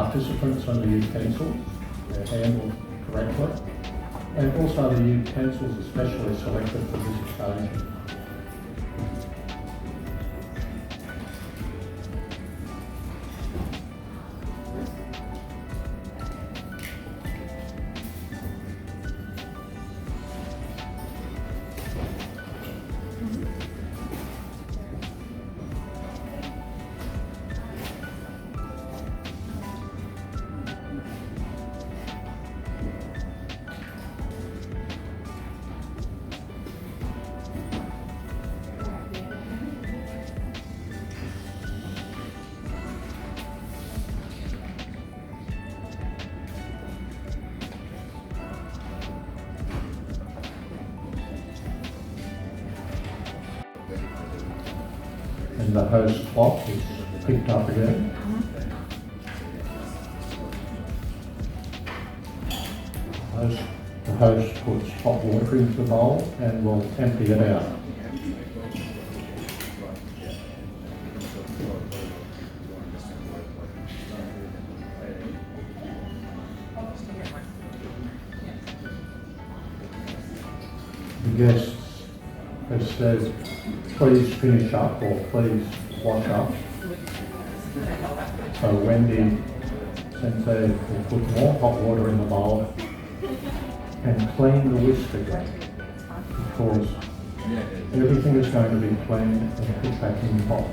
participants on the utensils, they're handled correctly, and also the utensils are specially selected for this occasion. And the hose cloth is picked up again. The hose puts hot water into the bowl and will empty it out. The guests have said, please finish up or please wash up. So Wendy Sensei will put more hot water in the bowl and clean the whisk again, because everything is going to be cleaned and put back in the box.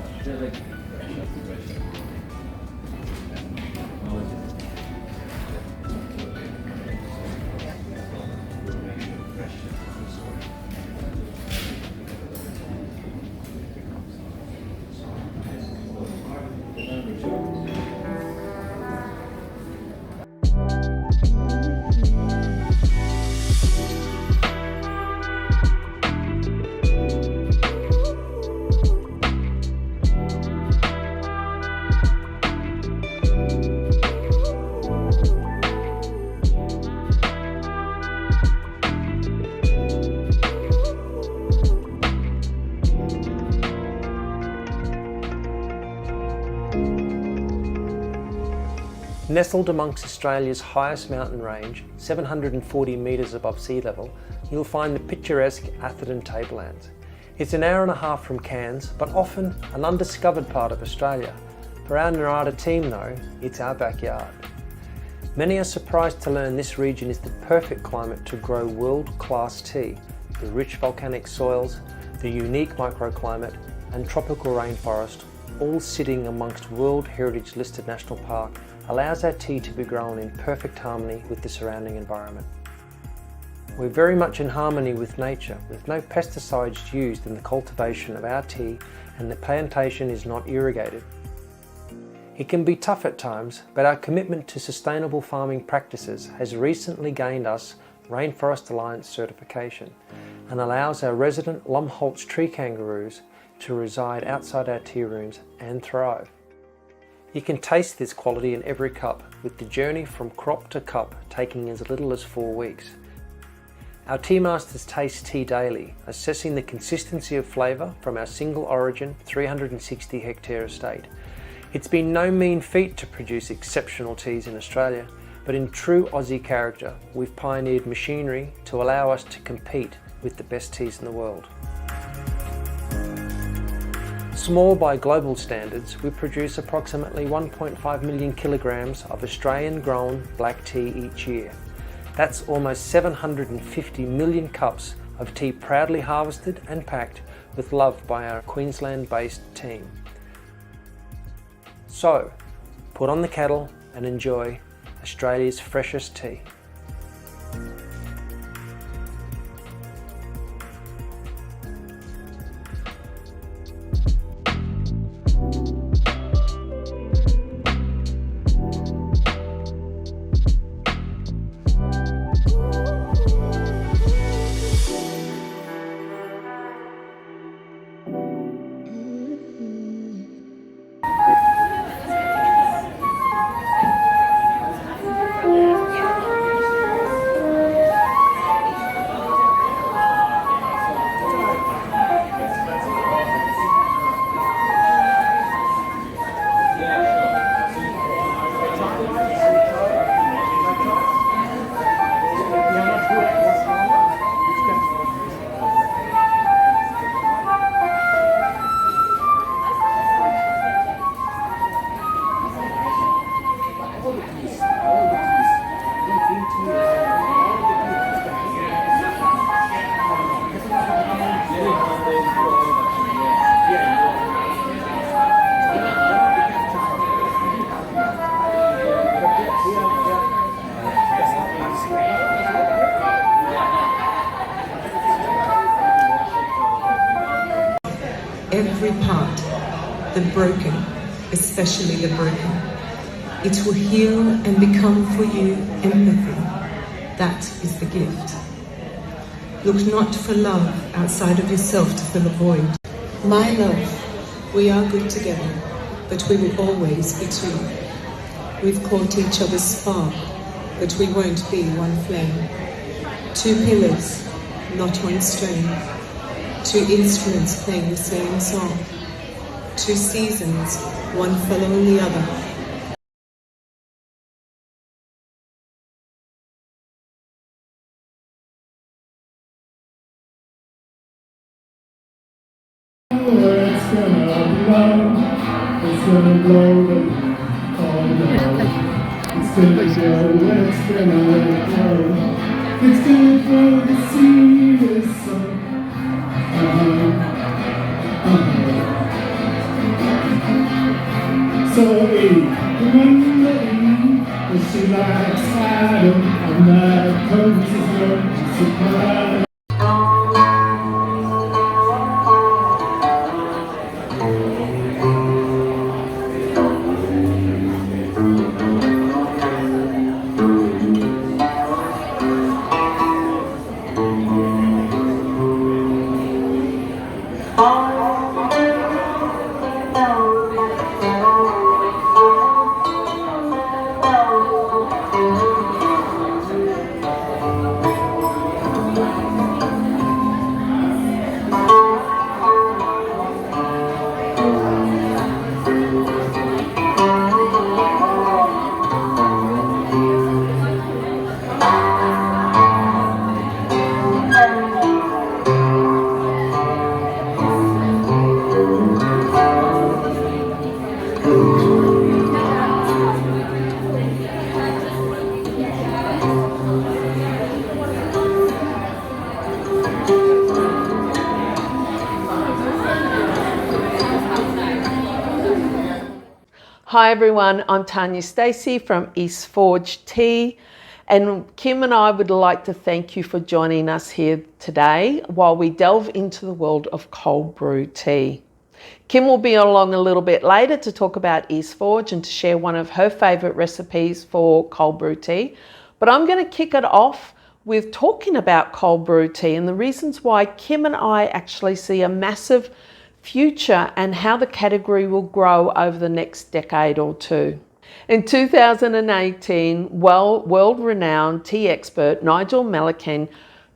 Nestled amongst Australia's highest mountain range, 740 metres above sea level, you'll find the picturesque Atherton Tablelands. It's an hour and a half from Cairns, but often an undiscovered part of Australia. For our Narada team though, it's our backyard. Many are surprised to learn this region is the perfect climate to grow world-class tea. The rich volcanic soils, the unique microclimate and tropical rainforest, all sitting amongst World Heritage listed National Park, allows our tea to be grown in perfect harmony with the surrounding environment. We're very much in harmony with nature, with no pesticides used in the cultivation of our tea, and the plantation is not irrigated. It can be tough at times, but our commitment to sustainable farming practices has recently gained us Rainforest Alliance certification and allows our resident Lumholtz tree kangaroos to reside outside our tea rooms and thrive. You can taste this quality in every cup, with the journey from crop to cup taking as little as 4 weeks. Our tea masters taste tea daily, assessing the consistency of flavour from our single origin 360 hectare estate. It's been no mean feat to produce exceptional teas in Australia, but in true Aussie character, we've pioneered machinery to allow us to compete with the best teas in the world. Small by global standards, we produce approximately 1.5 million kilograms of Australian grown black tea each year. That's almost 750 million cups of tea proudly harvested and packed with love by our Queensland-based team. So, put on the kettle and enjoy Australia's freshest tea. Every part, the broken, especially the broken. It will heal and become for you empathy. That is the gift. Look not for love outside of yourself to fill a void. My love, we are good together, but we will always be two. We've caught each other's spark, but we won't be one flame. Two pillars, not one string. Two instruments playing the same song. Two seasons, one following the other. It's gonna blow, oh no. It's gonna go, it's gonna blow. It's gonna blow the serious song. So remember that she likes Adam, and that comes as no surprise. Hi everyone, I'm Tanya Stacey from East Forge Tea, and Kim and I would like to thank you for joining us here today while we delve into the world of cold brew tea. Kim will be along a little bit later to talk about East Forge and to share one of her favourite recipes for cold brew tea, but I'm going to kick it off with talking about cold brew tea and the reasons why Kim and I actually see a massive future and how the category will grow over the next decade or two. In 2018, world-renowned tea expert Nigel Milliken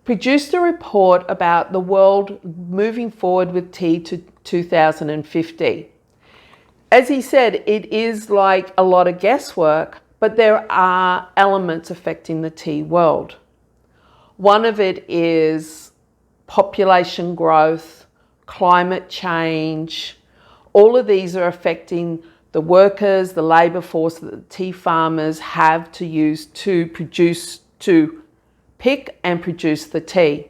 produced a report about the world moving forward with tea to 2050. As he said, it is like a lot of guesswork, but there are elements affecting the tea world. One of it is population growth, climate change. All of these are affecting the workers, the labour force that the tea farmers have to use to pick and produce the tea.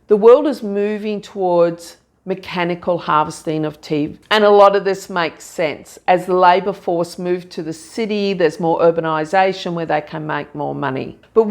The world is moving towards mechanical harvesting of tea, and a lot of this makes sense. As the labour force move to the city, there's more urbanisation where they can make more money. But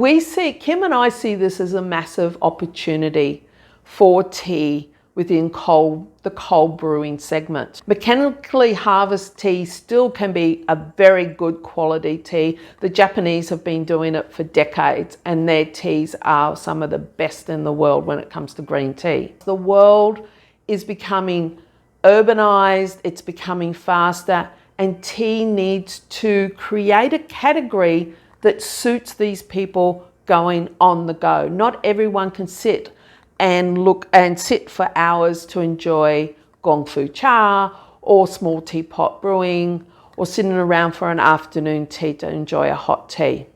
Kim and I see this as a massive opportunity for tea within the cold brewing segment. Mechanically harvested tea still can be a very good quality tea. The Japanese have been doing it for decades, and their teas are some of the best in the world when it comes to green tea. The world is becoming urbanized, it's becoming faster, and tea needs to create a category that suits these people going on the go. Not everyone can sit for hours to enjoy gong fu cha or small teapot brewing or sitting around for an afternoon tea to enjoy a hot tea.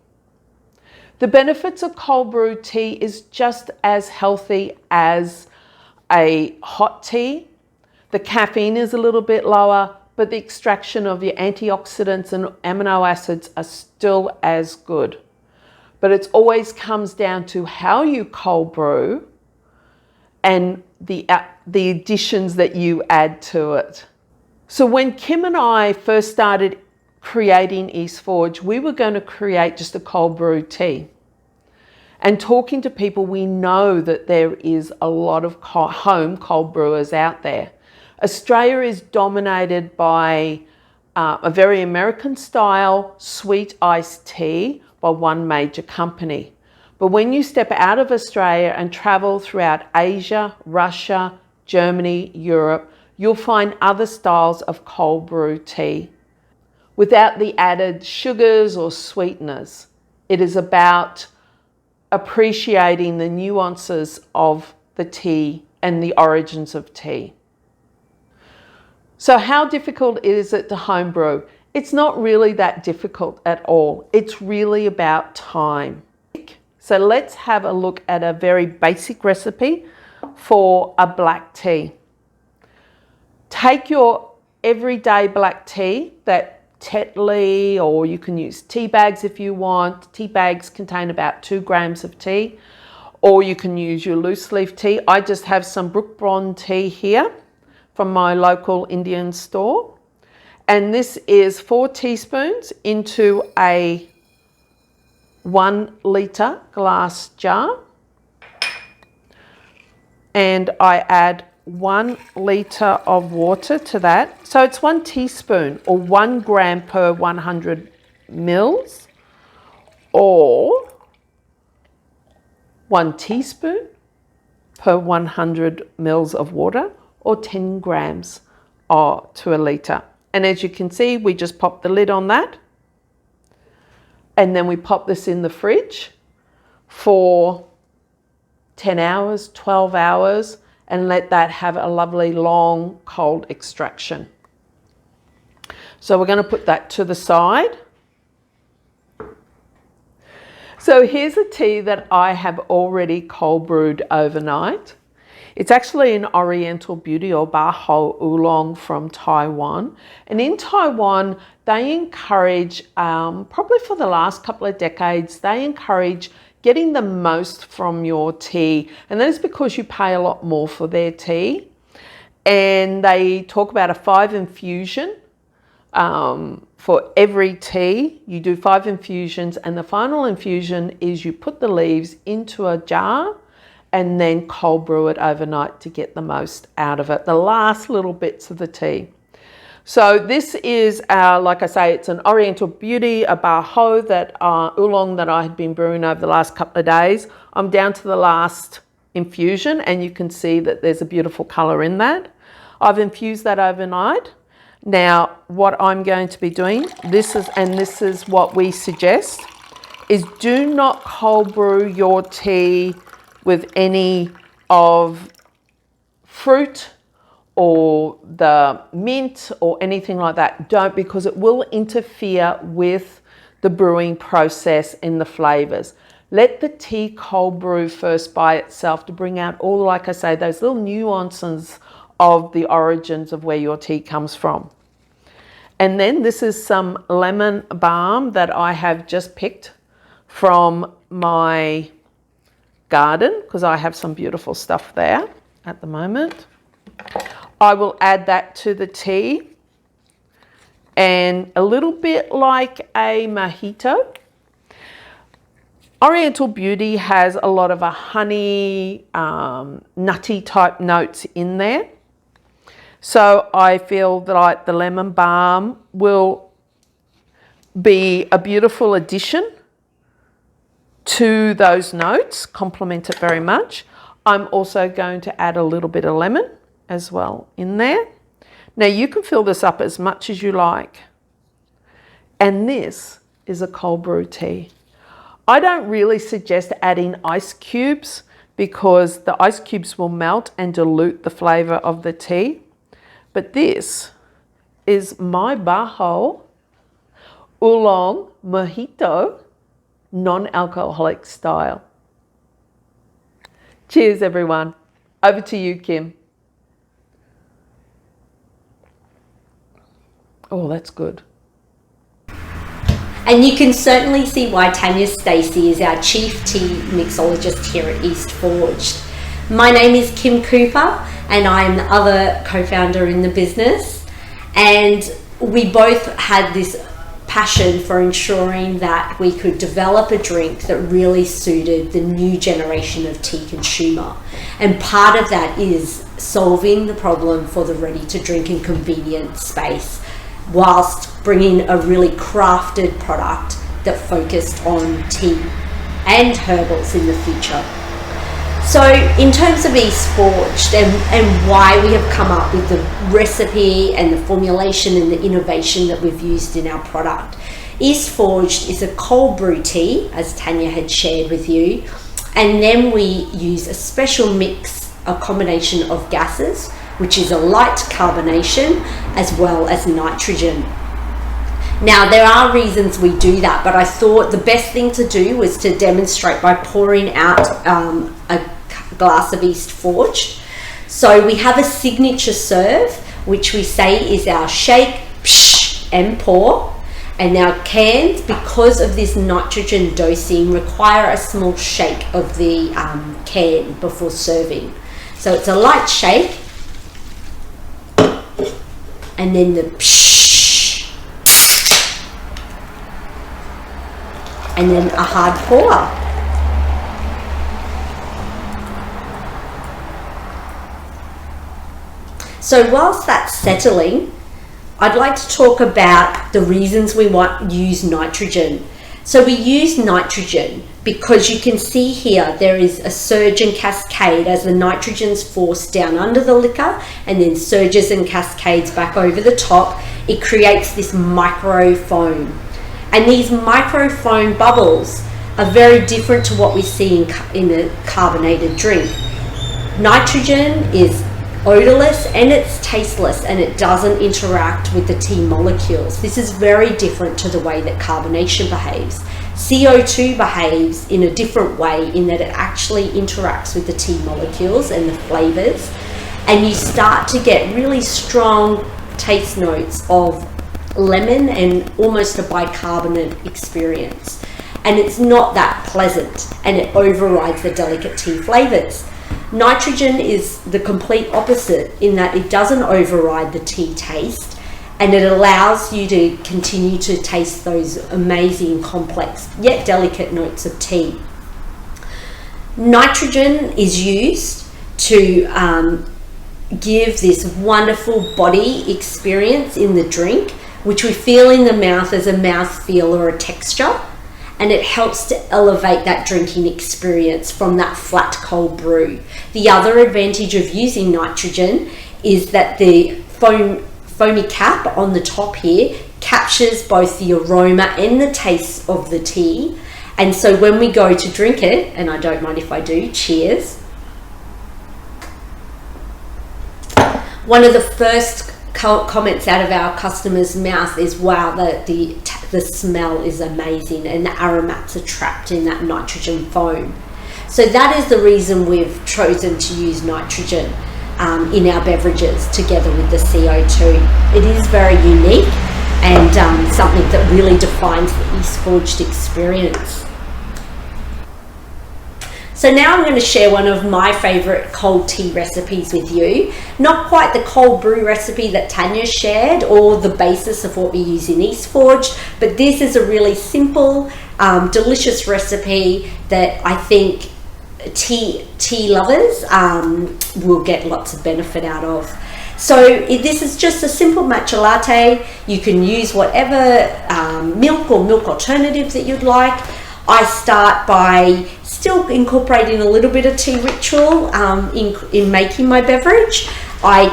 The benefits of cold brew tea is just as healthy as a hot tea. The caffeine is a little bit lower, but the extraction of your antioxidants and amino acids are still as good. But it always comes down to how you cold brew and the additions that you add to it. So when Kim and I first started creating East Forge, we were going to create just a cold brew tea. And talking to people, we know that there is a lot of home cold brewers out there. Australia is dominated by a very American style sweet iced tea by one major company. But when you step out of Australia and travel throughout Asia, Russia, Germany, Europe, you'll find other styles of cold brew tea without the added sugars or sweeteners. It is about appreciating the nuances of the tea and the origins of tea. So how difficult is it to homebrew? It's not really that difficult at all. It's really about time. So let's have a look at a very basic recipe for a black tea. Take your everyday black tea, that Tetley, or you can use tea bags if you want. Tea bags contain about 2 grams of tea, or you can use your loose leaf tea. I just have some Brook Bond tea here from my local Indian store. And this is 4 teaspoons into a 1 litre glass jar. And I add 1 litre of water to that. So it's 1 teaspoon or 1 gram per 100 mils, or 1 teaspoon per 100 mils of water, or 10 grams to a litre. And as you can see, we just pop the lid on that. And then we pop this in the fridge for 10 hours, 12 hours, and let that have a lovely long cold extraction. So we're going to put that to the side. So here's a tea that I have already cold brewed overnight. It's actually an Oriental Beauty or Baho Oolong from Taiwan. And in Taiwan, they encourage, probably for the last couple of decades, they encourage getting the most from your tea. And that is because you pay a lot more for their tea. And they talk about a 5 infusion for every tea. You do 5 infusions, and the final infusion is you put the leaves into a jar and then cold brew it overnight to get the most out of it, the last little bits of the tea. So this is, like I say, it's an Oriental Beauty, a Baho that oolong that I had been brewing over the last couple of days. I'm down to the last infusion, and you can see that there's a beautiful colour in that. I've infused that overnight. Now, what I'm going to be doing, this is what we suggest, is do not cold brew your tea with any of fruit or the mint or anything like that. Don't, because it will interfere with the brewing process and the flavours. Let the tea cold brew first by itself to bring out all, like I say, those little nuances of the origins of where your tea comes from. And then this is some lemon balm that I have just picked from my garden, because I have some beautiful stuff there at the moment. I will add that to the tea, and a little bit like a mojito. Oriental Beauty has a lot of a honey, nutty type notes in there. So I feel that like the lemon balm will be a beautiful addition to those notes, complement it very much. I'm also going to add a little bit of lemon as well in there. Now you can fill this up as much as you like. And this is a cold brew tea. I don't really suggest adding ice cubes because the ice cubes will melt and dilute the flavour of the tea. But this is my Baho Oolong Mojito non-alcoholic style. Cheers everyone. Over to you, Kim. Oh, that's good. And you can certainly see why Tanya Stacey is our chief tea mixologist here at East Forged. My name is Kim Cooper and I'm the other co-founder in the business, and we both had this passion for ensuring that we could develop a drink that really suited the new generation of tea consumer. And part of that is solving the problem for the ready to drink and convenient space, whilst bringing a really crafted product that focused on tea and herbals in the future. So in terms of East Forged and why we have come up with the recipe and the formulation and the innovation that we've used in our product, East Forged is a cold brew tea, as Tanya had shared with you, and then we use a special mix, a combination of gases, which is a light carbonation as well as nitrogen. Now, there are reasons we do that, but I thought the best thing to do was to demonstrate by pouring out a glass of East Forged. So we have a signature serve, which we say is our shake, psh, and pour. And our cans, because of this nitrogen dosing, require a small shake of the can before serving. So it's a light shake, and then the psh, and then a hard pour. So whilst that's settling, I'd like to talk about the reasons we use nitrogen. So we use nitrogen because you can see here there is a surge and cascade as the nitrogen's forced down under the liquor and then surges and cascades back over the top. It creates this micro foam. And these micro foam bubbles are very different to what we see in a carbonated drink. Nitrogen is odorless and it's tasteless, and it doesn't interact with the tea molecules. This is very different to the way that carbonation behaves. CO2 behaves in a different way in that it actually interacts with the tea molecules and the flavors, and you start to get really strong taste notes of lemon and almost a bicarbonate experience. And it's not that pleasant, and it overrides the delicate tea flavors. Nitrogen is the complete opposite in that it doesn't override the tea taste, and it allows you to continue to taste those amazing, complex yet delicate notes of tea. Nitrogen is used to give this wonderful body experience in the drink, which we feel in the mouth as a mouthfeel or a texture. And it helps to elevate that drinking experience from that flat cold brew. The other advantage of using nitrogen is that the foamy cap on the top here captures both the aroma and the taste of the tea. And so when we go to drink it, and I don't mind if I do, cheers. One of the first comments out of our customers' mouth is, wow, the smell is amazing and the aromats are trapped in that nitrogen foam. So that is the reason we've chosen to use nitrogen in our beverages together with the CO2. It is very unique and something that really defines the East Forged experience. So now I'm going to share one of my favourite cold tea recipes with you. Not quite the cold brew recipe that Tanya shared or the basis of what we use in East Forged, but this is a really simple, delicious recipe that I think tea lovers will get lots of benefit out of. So this is just a simple matcha latte. You can use whatever milk or milk alternative that you'd like. I start by still incorporating a little bit of tea ritual in making my beverage. I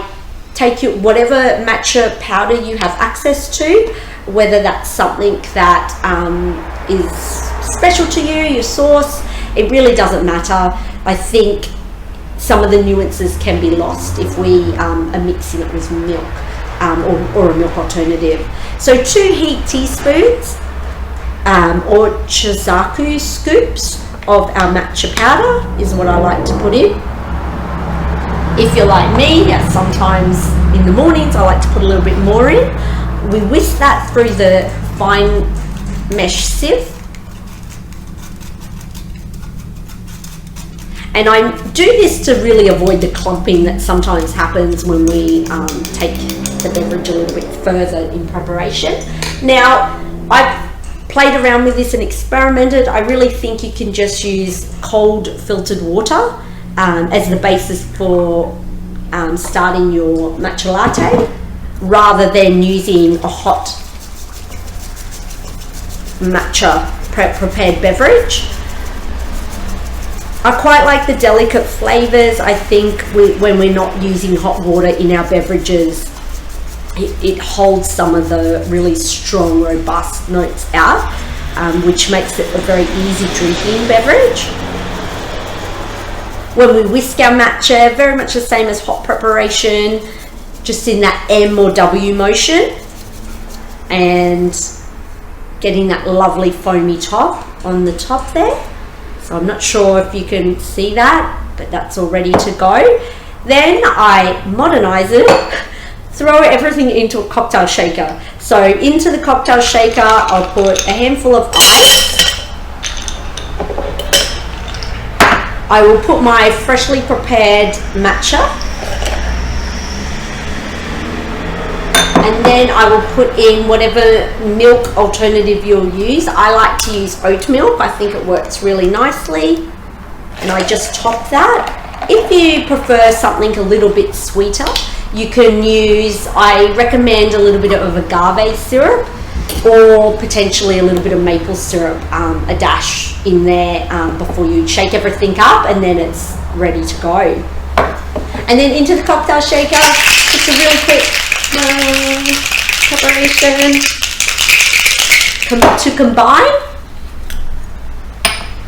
take whatever matcha powder you have access to, whether that's something that is special to you, your sauce, it really doesn't matter. I think some of the nuances can be lost if we are mixing it with milk or a milk alternative. So 2 heat teaspoons or chizaku scoops of our matcha powder is what I like to put in. If you're like me, sometimes in the mornings I like to put a little bit more in. We whisk that through the fine mesh sieve. And I do this to really avoid the clumping that sometimes happens when we take the beverage a little bit further in preparation. Now, I've played around with this and experimented. I really think you can just use cold filtered water as the basis for starting your matcha latte, rather than using a hot matcha prepared beverage. I quite like the delicate flavors. I think when we're not using hot water in our beverages, it holds some of the really strong, robust notes out, which makes it a very easy drinking beverage. When we whisk our matcha, very much the same as hot preparation, just in that M or W motion, and getting that lovely foamy top on the top there. So I'm not sure if you can see that, but that's all ready to go. Then I modernize it, throw everything into a cocktail shaker. So into the cocktail shaker, I'll put a handful of ice. I will put my freshly prepared matcha. And then I will put in whatever milk alternative you'll use. I like to use oat milk. I think it works really nicely. And I just top that. If you prefer something a little bit sweeter, you can use, I recommend a little bit of agave syrup, or potentially a little bit of maple syrup, a dash in there before you shake everything up, and then it's ready to go. And then into the cocktail shaker, just a real quick preparation to combine,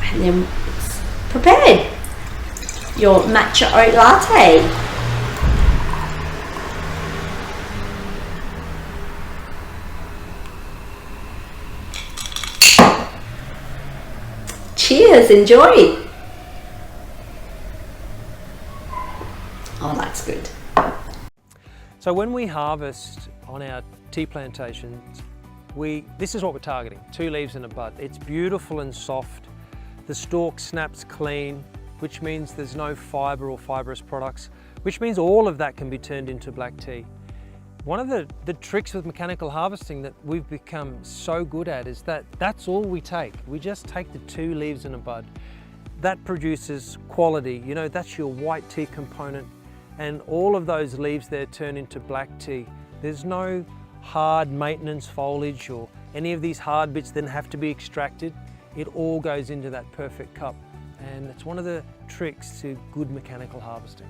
and then it's prepared. Your matcha oat latte. Cheers, enjoy. Oh, that's good. So when we harvest on our tea plantations, this is what we're targeting, 2 leaves and a bud. It's beautiful and soft. The stalk snaps clean, which means there's no fibre or fibrous products, which means all of that can be turned into black tea. One of the tricks with mechanical harvesting that we've become so good at is that that's all we take. We just take the 2 leaves and a bud. That produces quality, you know, that's your white tea component, and all of those leaves there turn into black tea. There's no hard maintenance foliage or any of these hard bits then have to be extracted. It all goes into that perfect cup, and it's one of the tricks to good mechanical harvesting.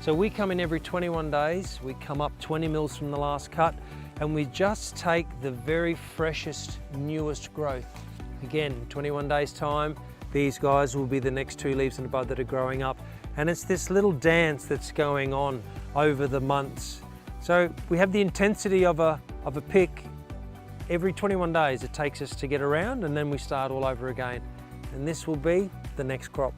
So we come in every 21 days, we come up 20 mils from the last cut, and we just take the very freshest, newest growth. Again, 21 days time, these guys will be the next 2 leaves in a bud that are growing up. And it's this little dance that's going on over the months. So we have the intensity of a pick every 21 days it takes us to get around, and then we start all over again. And this will be the next crop.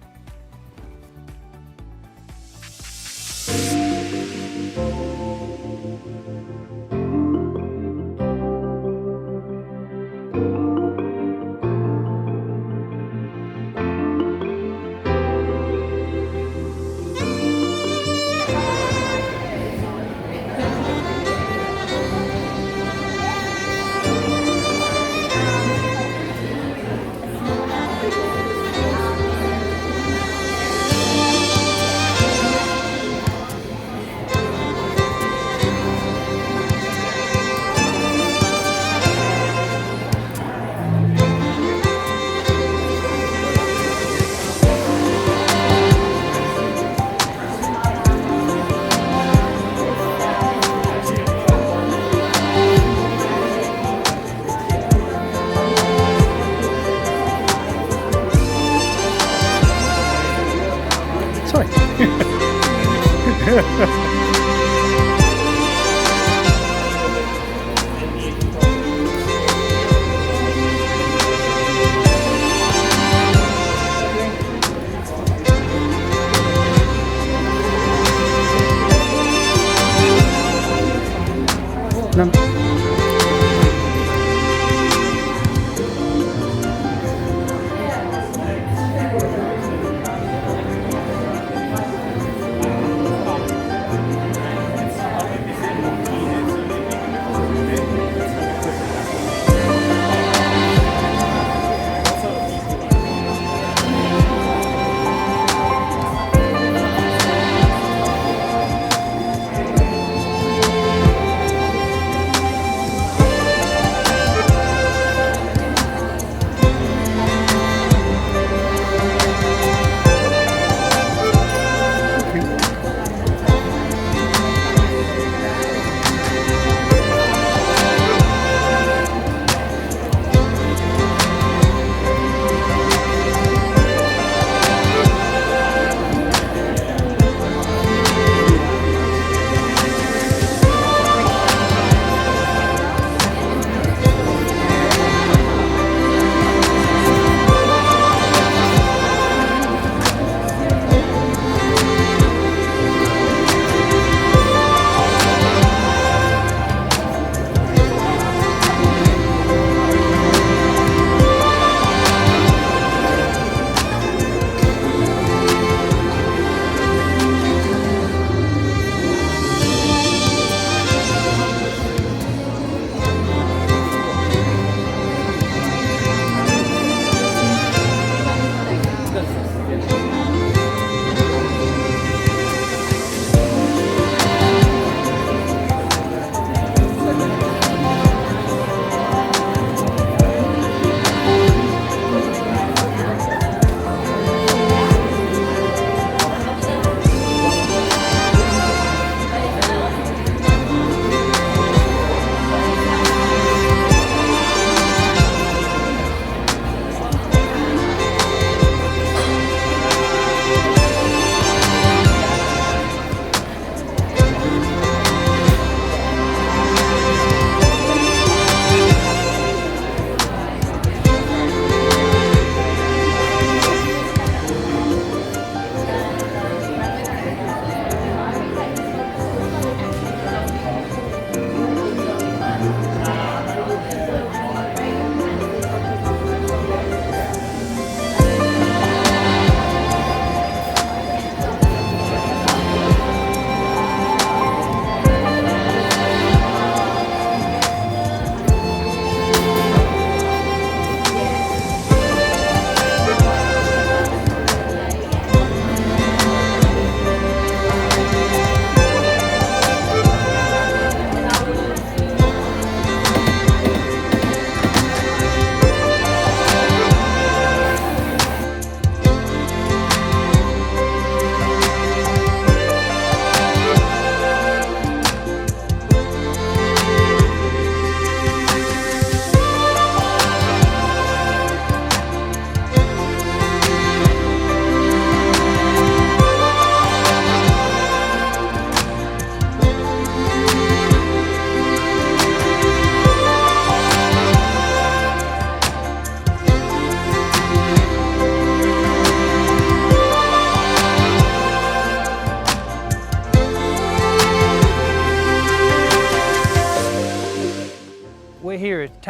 No.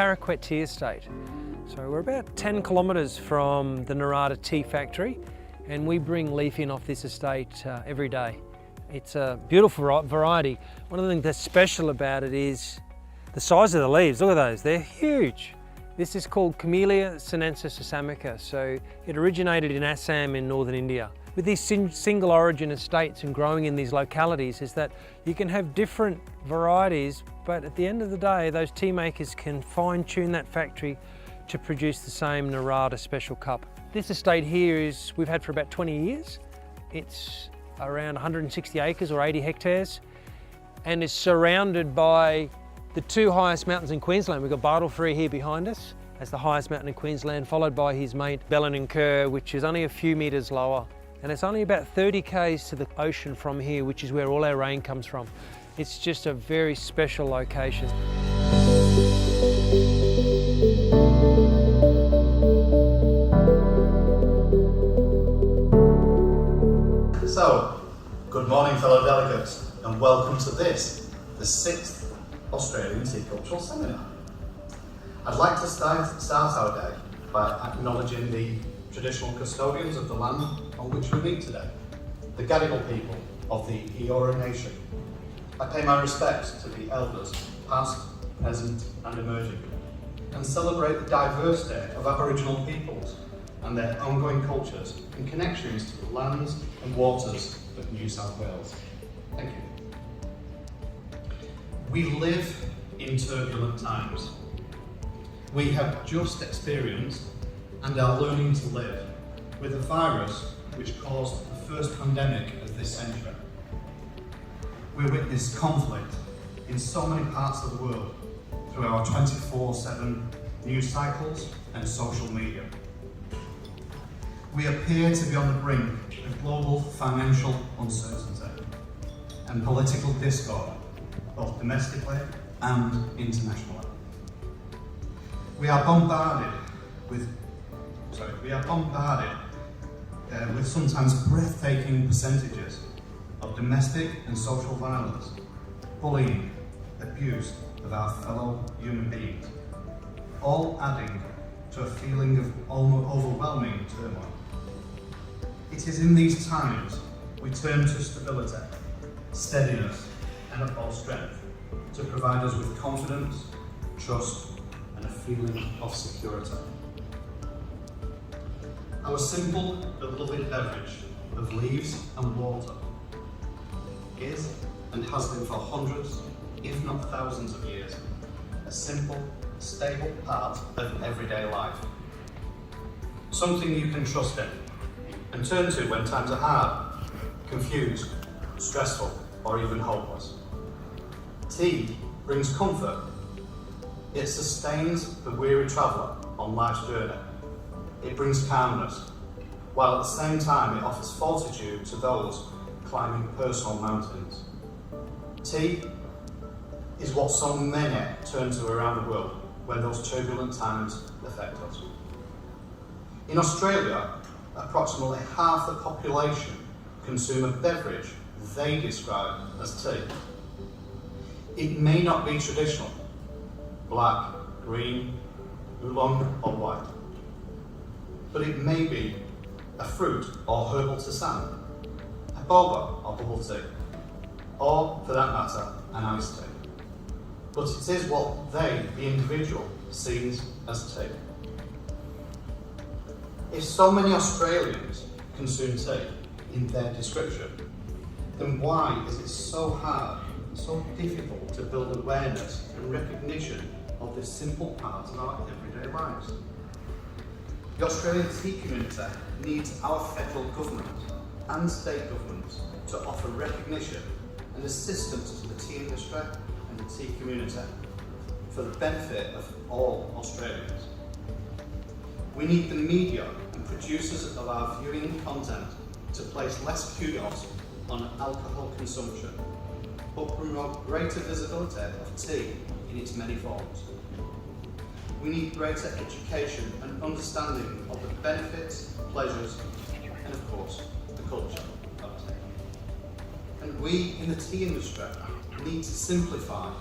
Paraquat Tea Estate. So we're about 10 kilometres from the Narada tea factory, and we bring leaf in off this estate every day. It's a beautiful variety. One of the things that's special about it is the size of the leaves. Look at those, they're huge. This is called Camellia sinensis assamica. So it originated in Assam in northern India. With these single origin estates and growing in these localities is that you can have different varieties, but at the end of the day, those tea makers can fine tune that factory to produce the same Narada special cup. This estate here we've had for about 20 years. It's around 160 acres or 80 hectares and is surrounded by the two highest mountains in Queensland. We've got Bartlefree here behind us as the highest mountain in Queensland, followed by his mate Bellin Kerr, which is only a few metres lower. And it's only about 30 k's to the ocean from here, which is where all our rain comes from. It's just a very special location. So, good morning fellow delegates, and welcome to this, the 6th Australian Tea Cultural Seminar. I'd like to start our day by acknowledging the traditional custodians of the land on which we meet today, the Gadigal people of the Eora Nation. I pay my respects to the elders, past, present and emerging, and celebrate the diversity of Aboriginal peoples and their ongoing cultures and connections to the lands and waters of New South Wales. Thank you. We live in turbulent times. We have just experienced and are learning to live with a virus which caused the first pandemic of this century. We witness conflict in so many parts of the world through our 24/7 news cycles and social media. We appear to be on the brink of global financial uncertainty and political discord, both domestically and internationally. We are bombarded with sometimes breathtaking percentages of domestic and social violence, bullying, abuse of our fellow human beings, all adding to a feeling of overwhelming turmoil. It is in these times we turn to stability, steadiness and above strength to provide us with confidence, trust and a feeling of security. Our simple, beloved beverage of leaves and water is and has been for hundreds, if not thousands of years, a simple, stable part of everyday life. Something you can trust in and turn to when times are hard, confused, stressful, or even hopeless. Tea brings comfort. It sustains the weary traveller on life's journey. It brings calmness, while at the same time it offers fortitude to those climbing personal mountains. Tea is what so many turn to around the world when those turbulent times affect us. In Australia, approximately half the population consume a beverage they describe as tea. It may not be traditional, black, green, oolong or white, but it may be a fruit or herbal tisane, a boba or bubble tea, or for that matter, an iced tea. But it is what they, the individual, sees as tea. If so many Australians consume tea in their description, then why is it so hard, so difficult to build awareness and recognition of this simple part of our everyday lives? The Australian tea community needs our federal government and state governments to offer recognition and assistance to the tea industry and the tea community for the benefit of all Australians. We need the media and producers of our viewing content to place less kudos on alcohol consumption, but promote greater visibility of tea in its many forms. We need greater education and understanding of the benefits, pleasures, and of course, the culture of tea. And we in the tea industry need to simplify,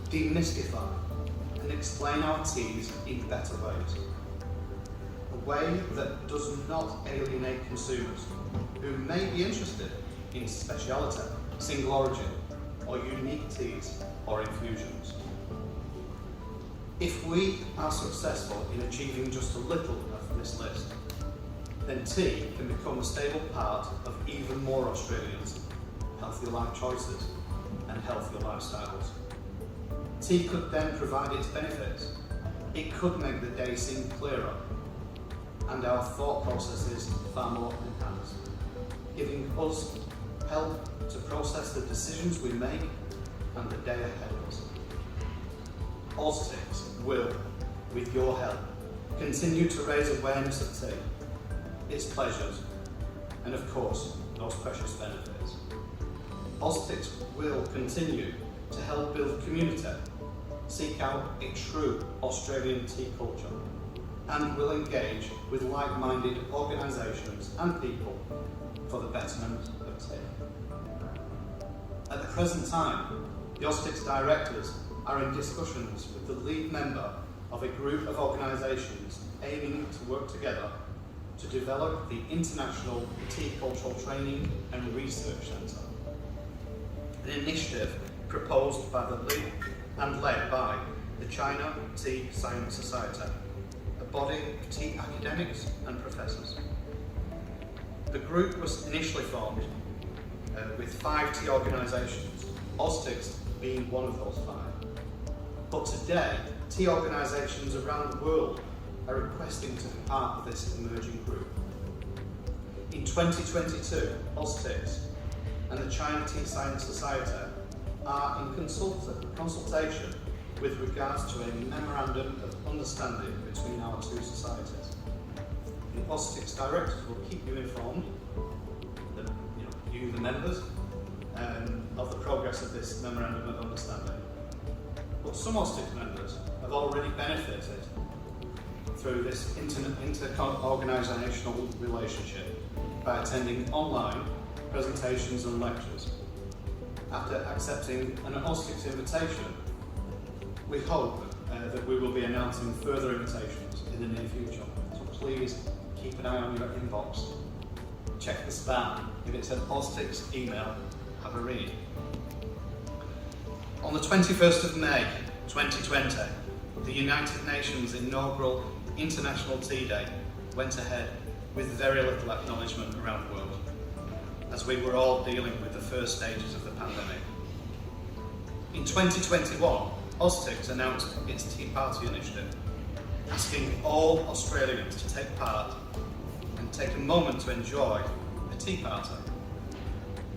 demystify, and can explain our teas in better ways. A way that does not alienate consumers who may be interested in speciality, single origin, or unique teas or infusions. If we are successful in achieving just a little of this list, then tea can become a stable part of even more Australians' healthier life choices and healthier lifestyles. Tea could then provide its benefits. It could make the day seem clearer and our thought processes far more enhanced, giving us help to process the decisions we make and the day ahead of us. AUSTCS will, with your help, continue to raise awareness of tea, its pleasures, and of course, those precious benefits. AUSTCS will continue to help build community, seek out a true Australian tea culture, and will engage with like-minded organisations and people for the betterment of tea. At the present time, the AUSTCS directors are in discussions with the lead member of a group of organisations aiming to work together to develop the International Tea Cultural Training and Research Centre, an initiative proposed by the lead and led by the China Tea Science Society, a body of tea academics and professors. The group was initially formed with 5 tea organisations, AUSTCS being one of those 5. But today, tea organisations around the world are requesting to be part of this emerging group. In 2022, AUSTCS and the China Tea Science Society are in consultation with regards to a memorandum of understanding between our two societies. The AUSTCS directors will keep you informed, you the members, of the progress of this memorandum of understanding. But some AUSTCS members have already benefited through this inter-organisational relationship by attending online presentations and lectures. After accepting an AUSTCS invitation, we hope that we will be announcing further invitations in the near future. So please keep an eye on your inbox. Check the spam. If it's an AUSTCS email, have a read. On the 21st of May 2020, the United Nations inaugural International Tea Day went ahead with very little acknowledgement around the world, as we were all dealing with the first stages of the pandemic. In 2021, AUSTCS announced its Tea Party initiative, asking all Australians to take part and take a moment to enjoy a tea party.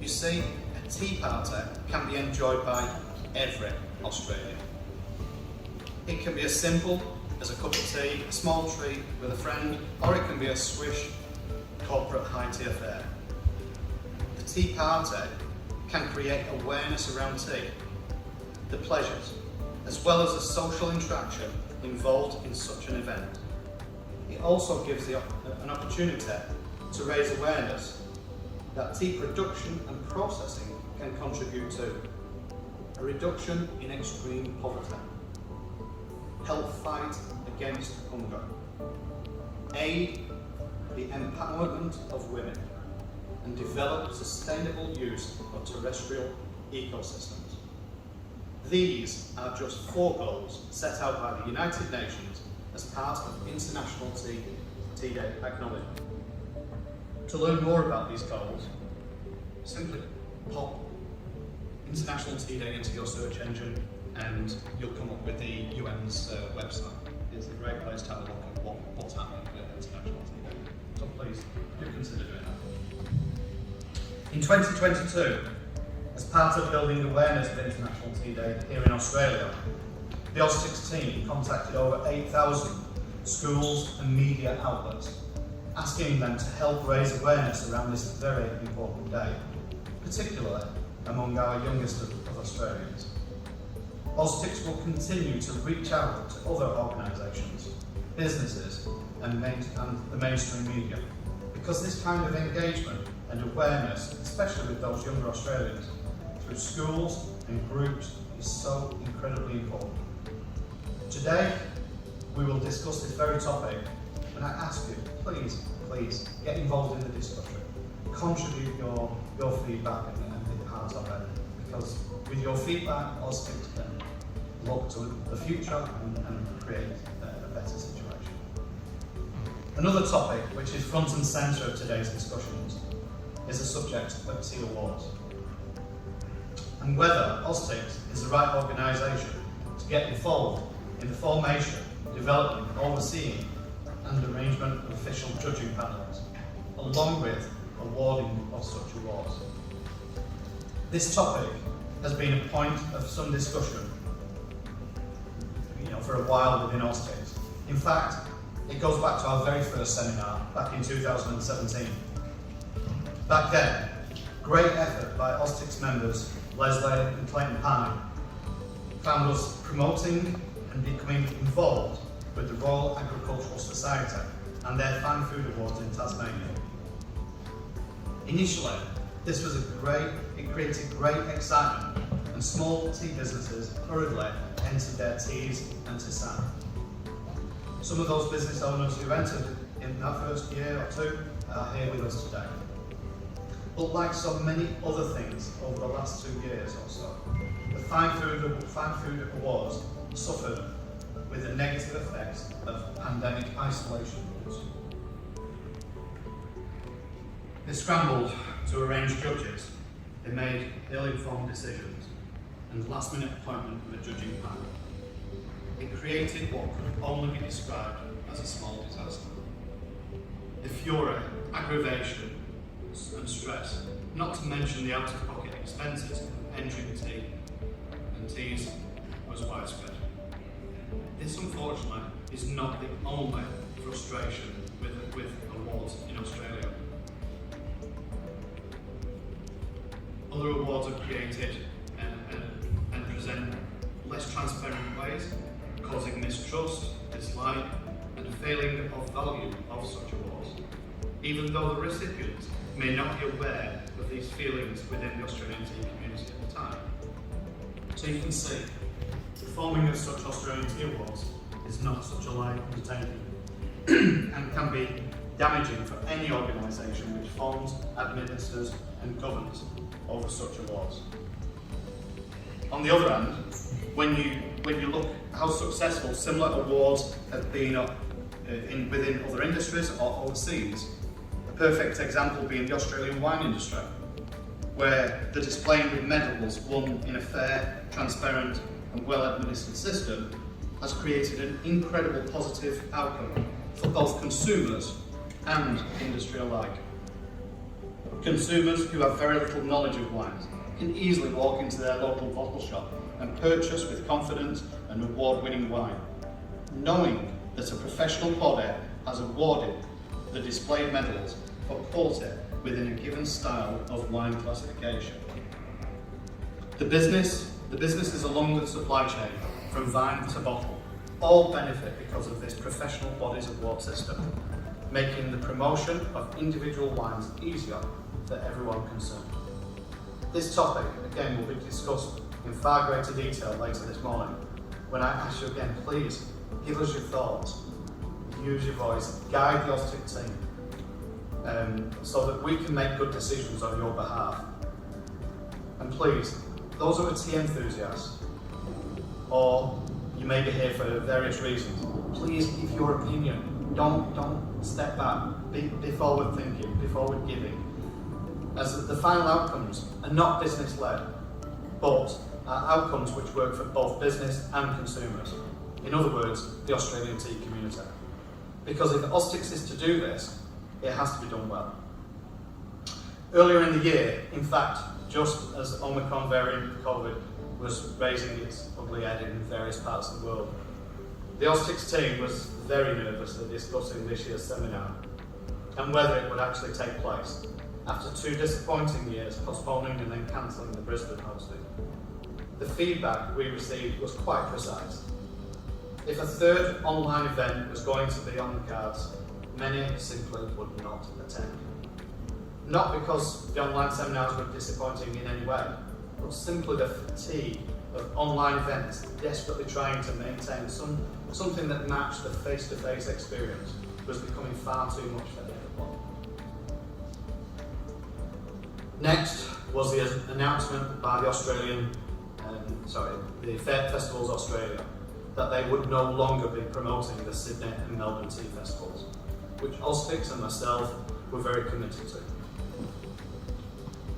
You see, a tea party can be enjoyed by every Australian. It can be as simple as a cup of tea, a small treat with a friend, or it can be a swish corporate high tea affair. The tea party can create awareness around tea, the pleasures, as well as the social interaction involved in such an event. It also gives an opportunity to raise awareness that tea production and processing can contribute to a reduction in extreme poverty, help fight against hunger, aid the empowerment of women, and develop sustainable use of terrestrial ecosystems. These are just 4 goals set out by the United Nations as part of International Tea Day acknowledgement. To learn more about these goals, simply pop International Tea Day into your search engine and you'll come up with the UN's website. It's a great place to have a look at what's happening with International Tea Day. So please do consider doing that. In 2022, as part of building awareness of International Tea Day here in Australia, the AUSTCS team contacted over 8,000 schools and media outlets, asking them to help raise awareness around this very important day, particularly among our youngest of Australians. AUSTCS will continue to reach out to other organisations, businesses and the mainstream media, because this kind of engagement and awareness, especially with those younger Australians, through schools and groups is so incredibly important. Today, we will discuss this very topic, and I ask you, please get involved in the discussion. Contribute your feedback and be part of it, because with your feedback, AUSTCS can look to the future and create a better situation. Another topic which is front and centre of today's discussions is the subject of tea awards, and whether AUSTCS is the right organisation to get involved in the formation, development, overseeing and arrangement of official judging panels, along with awarding of such awards. This topic has been a point of some discussion for a while within AUSTCS. In fact, it goes back to our very first seminar back in 2017. Back then, great effort by AUSTCS members Leslie and Clayton Pine found us promoting and becoming involved with the Royal Agricultural Society and their Fine Food Awards in Tasmania. Initially, this was it created great excitement, and small tea businesses hurriedly entered their teas and tisane. Some of those business owners who entered in that first year or two are here with us today. But like so many other things over the last 2 years or so, the Fine Food Awards suffered with the negative effects of pandemic isolation rules. They scrambled to arrange judges, they made ill-informed decisions and last-minute appointment of a judging panel. It created what could only be described as a small disaster. The fury, aggravation and stress, not to mention the out-of-pocket expenses of entering tea and teas, was widespread. This, unfortunately, is not the only frustration with awards in Australia. Other awards are created and present less transparent ways, causing mistrust, dislike, and a failing of value of such awards, even though the recipients may not be aware of these feelings within the Australian tea community at the time. So you can see, the forming of such Australian tea awards is not such a light undertaking and can be damaging for any organisation which forms, administers and governs over such awards. On the other hand, when you look how successful similar awards have been within other industries or overseas, a perfect example being the Australian wine industry, where the displaying of medals won in a fair, transparent and well-administered system has created an incredible positive outcome for both consumers and industry alike. Consumers who have very little knowledge of wines can easily walk into their local bottle shop and purchase with confidence an award-winning wine, knowing that a professional body has awarded the displayed medals for quality within a given style of wine classification. The businesses along the supply chain, from vine to bottle, all benefit because of this professional body's award system, making the promotion of individual wines easier for everyone concerned. This topic, again, will be discussed in far greater detail later this morning, when I ask you again, please give us your thoughts, use your voice, guide the AUSTCS team, so that we can make good decisions on your behalf. And please, those who are tea enthusiasts, or you may be here for various reasons, please give your opinion. Don't step back, be forward thinking, be forward giving. As the final outcomes are not business led, but are outcomes which work for both business and consumers. In other words, the Australian tea community. Because if AUSTCS is to do this, it has to be done well. Earlier in the year, in fact, just as the Omicron variant of COVID was raising its ugly head in various parts of the world, the AUSTCS team was very nervous at discussing this year's seminar and whether it would actually take place after 2 disappointing years postponing and then cancelling the Brisbane hosting. The feedback we received was quite precise. If a third online event was going to be on the cards, many simply would not attend. Not because the online seminars were disappointing in any way, but simply the fatigue of online events, desperately trying to maintain something that matched the face-to-face experience, was becoming far too much for everyone. Next was the announcement by the the Fair Festivals Australia, that they would no longer be promoting the Sydney and Melbourne Tea Festivals, which AUSTCS and myself were very committed to.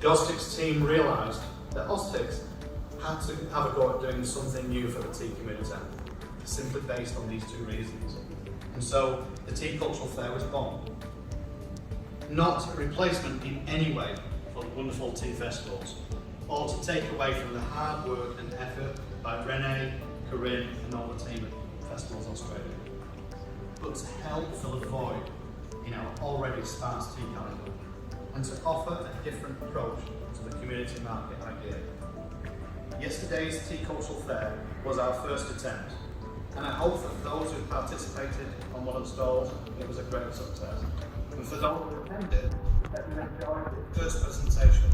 The AUSTCS team realised that AUSTCS had to have a go at doing something new for the tea community, simply based on these two reasons. And so the Tea Cultural Fair was born. Not a replacement in any way for the wonderful tea festivals, or to take away from the hard work and effort by Renee, Corinne and all the team at Festivals Australia, but to help fill a void in our already sparse tea calendar, and to offer a different approach to the community market idea. Yesterday's Tea Cultural Fair was our first attempt, and I hope that those who participated on one of the stalls, it was a great success. And for those who attended, let me enjoy the first presentation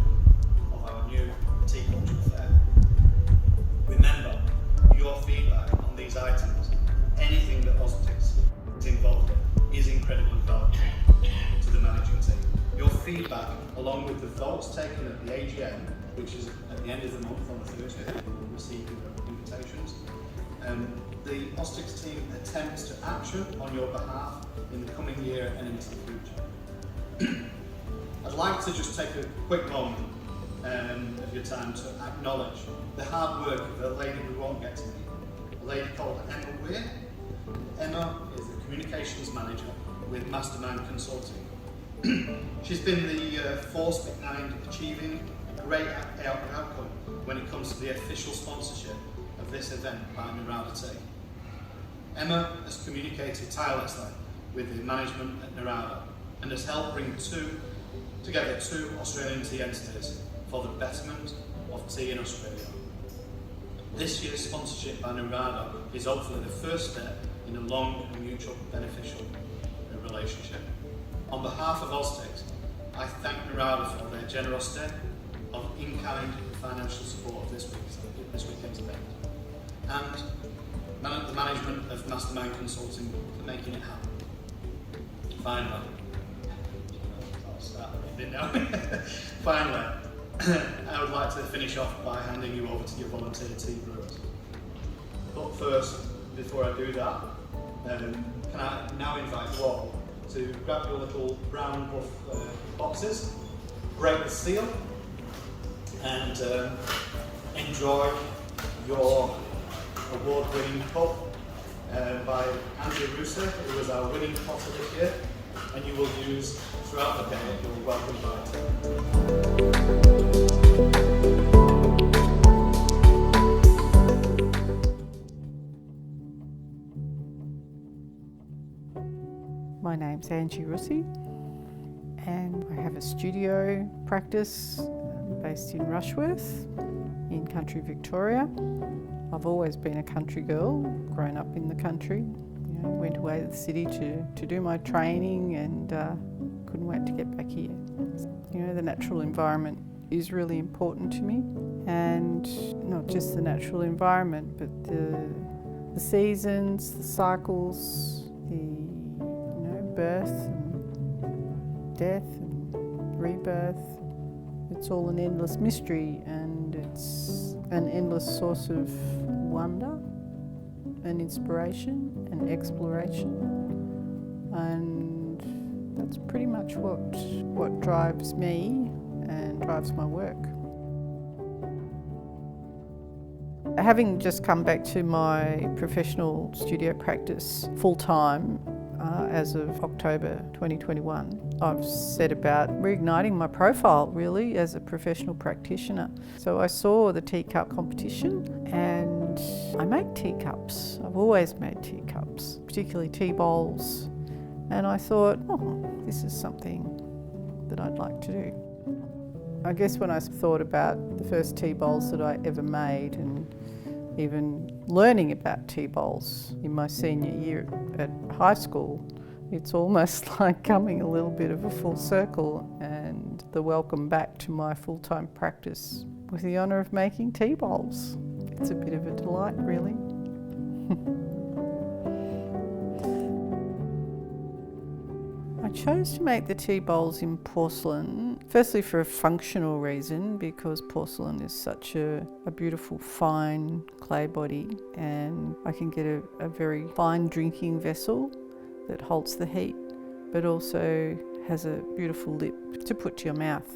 of our new Tea Cultural Fair. Remember, your feedback on these items, anything that AUSTCS is involved in, is incredibly valuable to the managing team. Your feedback, along with the votes taken at the AGM, which is at the end of the month on the Thursday, we'll receive your invitations. The AUSTCS team attempts to action on your behalf in the coming year and into the future. I'd like to just take a quick moment of your time to acknowledge the hard work of a lady we won't get to meet, a lady called Emma Weir. Emma is the communications manager with Mastermind Consulting. She's been the force behind achieving a great outcome when it comes to the official sponsorship of this event by Narada Tea. Emma has communicated tirelessly with the management at Narada and has helped bring together two Australian tea entities for the betterment of tea in Australia. This year's sponsorship by Narada is hopefully the first step in a long and mutual beneficial relationship. On behalf of AUSTCS, I thank Narada for their generosity of in-kind financial support of this weekend's event, and the management of Mastermind Consulting for making it happen. Finally, Finally, I would like to finish off by handing you over to your volunteer tea brewers. But first, before I do that, can I now invite you all to grab your little brown buff boxes, break the seal, and enjoy your award-winning cup by Andrew Russo, who was our winning potter this year, and you will use throughout the day at your welcome bite. My name's Angie Russi, and I have a studio practice based in Rushworth in country Victoria. I've always been a country girl, grown up in the country. Went away to the city to do my training and couldn't wait to get back here. The natural environment is really important to me, and not just the natural environment, but the seasons, the cycles, the birth and death and rebirth. It's all an endless mystery, and it's an endless source of wonder and inspiration and exploration, and that's pretty much what drives me and drives my work. Having just come back to my professional studio practice full-time as of October 2021, I've set about reigniting my profile really as a professional practitioner. So I saw the teacup competition, and I make teacups. I've always made teacups, particularly tea bowls, and I thought, this is something that I'd like to do. I guess when I thought about the first tea bowls that I ever made, and even learning about tea bowls in my senior year at high school, it's almost like coming a little bit of a full circle, and the welcome back to my full-time practice with the honour of making tea bowls. It's a bit of a delight, really. I chose to make the tea bowls in porcelain, firstly for a functional reason, because porcelain is such a beautiful fine clay body, and I can get a very fine drinking vessel that holds the heat, but also has a beautiful lip to put to your mouth.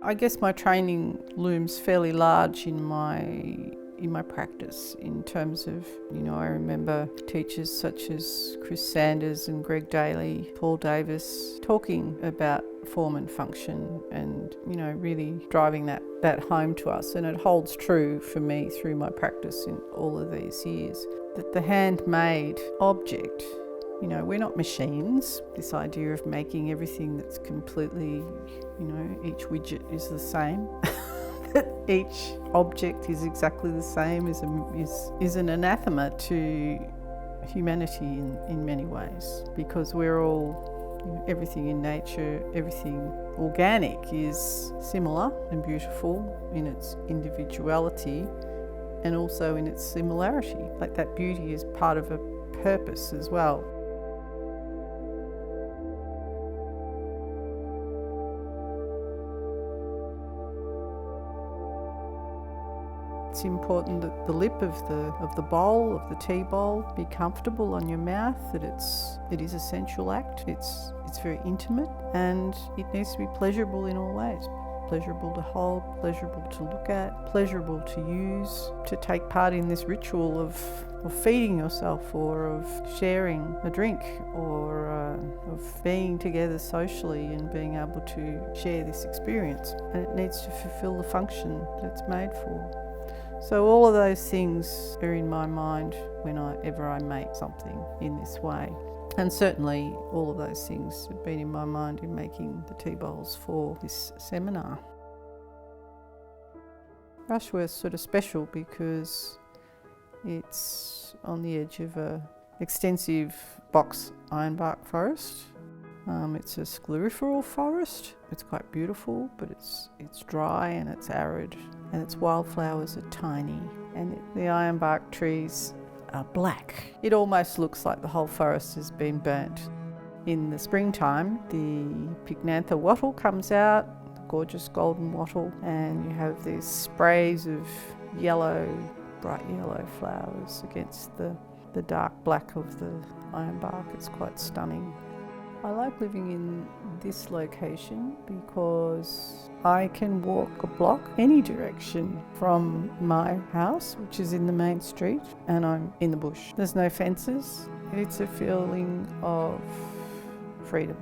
I guess my training looms fairly large in my practice in terms of, I remember teachers such as Chris Sanders and Greg Daly, Paul Davis, talking about form and function and, really driving that home to us. And it holds true for me through my practice in all of these years, that the handmade object, we're not machines. This idea of making everything that's completely, each widget is the same. That each object is exactly the same is an anathema to humanity in many ways, because we're all, everything in nature, everything organic is similar and beautiful in its individuality and also in its similarity. Like that beauty is part of a purpose as well. It's important that the lip of the bowl, of the tea bowl, be comfortable on your mouth, that it is a sensual act, it's very intimate, and it needs to be pleasurable in all ways. Pleasurable to hold, pleasurable to look at, pleasurable to use, to take part in this ritual of feeding yourself, or of sharing a drink, or of being together socially and being able to share this experience. And it needs to fulfill the function that it's made for. So all of those things are in my mind whenever I make something in this way. And certainly all of those things have been in my mind in making the tea bowls for this seminar. Rushworth's sort of special because it's on the edge of an extensive box ironbark forest. It's a sclerophyll forest. It's quite beautiful, but it's dry and it's arid, and its wildflowers are tiny, and the ironbark trees are black. It almost looks like the whole forest has been burnt. In the springtime, the Pycnantha wattle comes out, the gorgeous golden wattle, and you have these sprays of yellow, bright yellow flowers against the dark black of the ironbark. It's quite stunning. I like living in this location because I can walk a block any direction from my house, which is in the main street, and I'm in the bush. There's no fences. It's a feeling of freedom.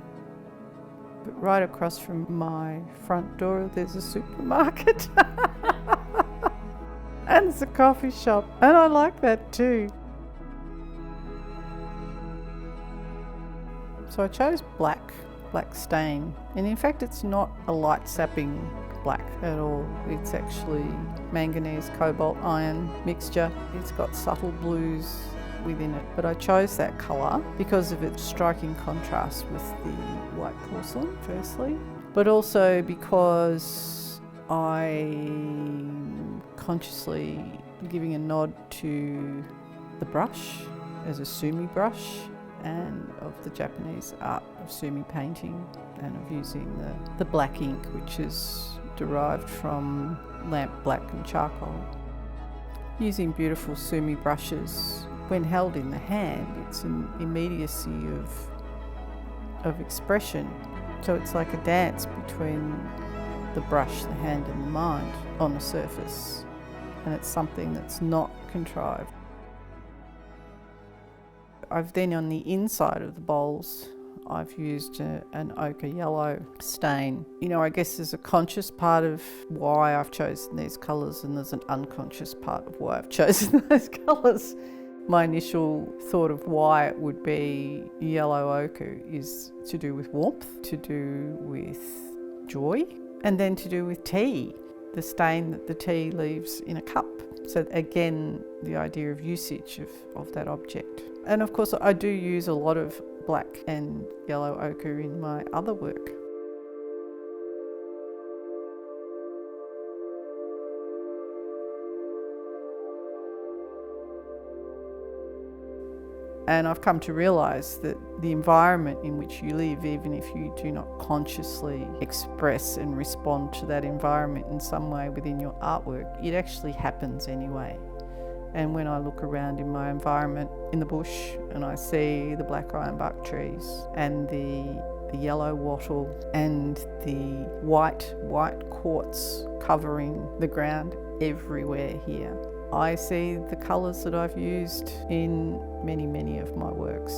But right across from my front door, there's a supermarket and there's a coffee shop, and I like that too. So I chose black stain, and in fact it's not a light sapping black at all. It's actually manganese cobalt iron mixture. It's got subtle blues within it, but I chose that colour because of its striking contrast with the white porcelain firstly, but also because I'm consciously giving a nod to the brush as a sumi brush, and of the Japanese art of sumi painting, and of using the black ink, which is derived from lamp black and charcoal. Using beautiful sumi brushes, when held in the hand, it's an immediacy of expression. So it's like a dance between the brush, the hand and the mind on the surface, and it's something that's not contrived. I've then, on the inside of the bowls, I've used an ochre yellow stain. I guess there's a conscious part of why I've chosen these colours, and there's an unconscious part of why I've chosen those colours. My initial thought of why it would be yellow ochre is to do with warmth, to do with joy, and then to do with tea, the stain that the tea leaves in a cup. So again, the idea of usage of that object. And of course, I do use a lot of black and yellow ochre in my other work. And I've come to realise that the environment in which you live, even if you do not consciously express and respond to that environment in some way within your artwork, it actually happens anyway. And when I look around in my environment in the bush and I see the black ironbark trees and the yellow wattle and the white quartz covering the ground everywhere here, I see the colours that I've used in many of my works.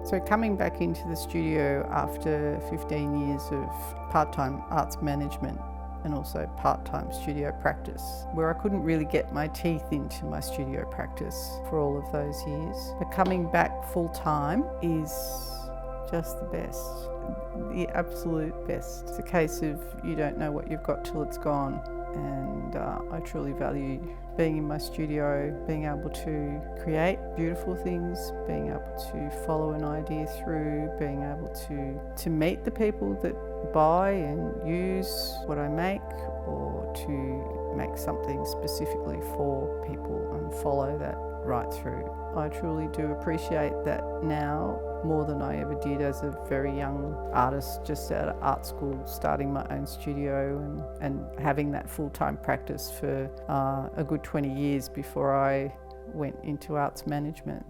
So coming back into the studio after 15 years of part-time arts management and also part-time studio practice, where I couldn't really get my teeth into my studio practice for all of those years. But coming back full-time is just the best, the absolute best. It's a case of you don't know what you've got till it's gone. And I truly value being in my studio, being able to create beautiful things, being able to follow an idea through, being able to meet the people that buy and use what I make, or to make something specifically for people and follow that right through. I truly do appreciate that now more than I ever did as a very young artist just out of art school, starting my own studio and having that full-time practice for a good 20 years before I went into arts management.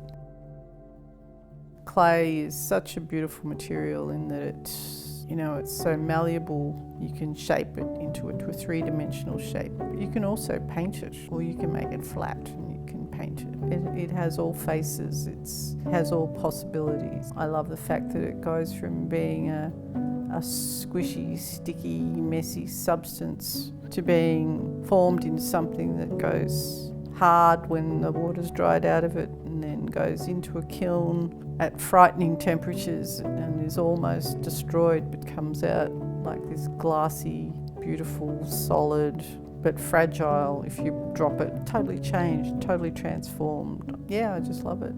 Clay is such a beautiful material in that it's so malleable. You can shape it into a three-dimensional shape. You can also paint it, or you can make it flat and you can paint it. It has all faces, it has all possibilities. I love the fact that it goes from being a squishy, sticky, messy substance to being formed into something that goes hard when the water's dried out of it and then goes into a kiln at frightening temperatures and is almost destroyed, but comes out like this glassy, beautiful, solid, but fragile if you drop it. Totally changed, totally transformed. Yeah, I just love it.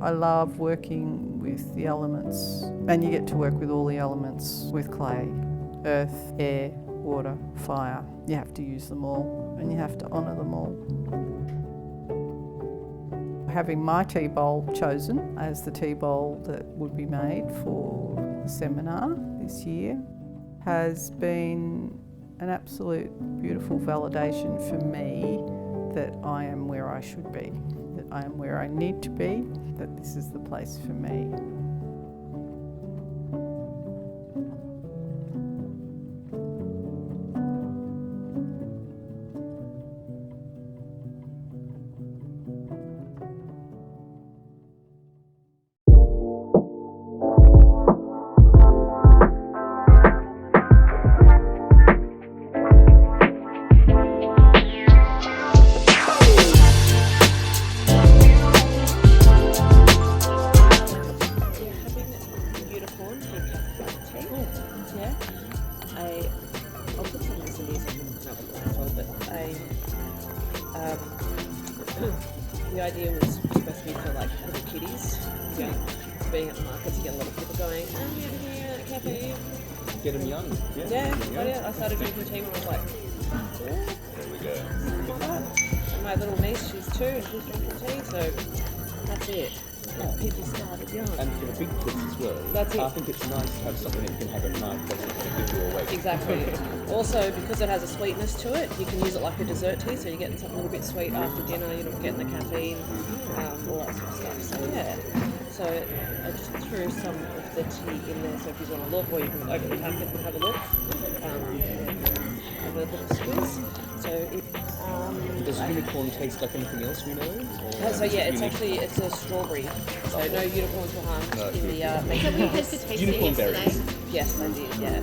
I love working with the elements, and you get to work with all the elements with clay. Earth, air, water, fire. You have to use them all, and you have to honour them all. Having my tea bowl chosen as the tea bowl that would be made for the seminar this year has been an absolute beautiful validation for me that I am where I should be, that I am where I need to be, that this is the place for me. The idea was supposed to be for like little kiddies. Yeah. Being at the markets, you get a lot of people going, I'm here at a cafe. Get them young. Yeah. I started drinking tea when I was like, There we go. and my little niece, she's 2 and she's drinking tea, so that's it. Yeah. People started young. And for the big kids as well. That's it. I think it's nice to have something that you can have at night that's going to keep you awake. Exactly. Also, because it has a sweetness to it, you can use it like a dessert tea, so you're getting something a little bit sweet after dinner, you're not getting the caffeine, all that sort of stuff. So yeah. So I just threw some of the tea in there, so if you want to look, or you can open the packet and have a look. Have a little squeeze. So it, does unicorn taste like anything else we know? Or so yeah, it's a strawberry. So no unicorns were harmed in the making of this. Unicorn berries. Yes, I did. Yeah.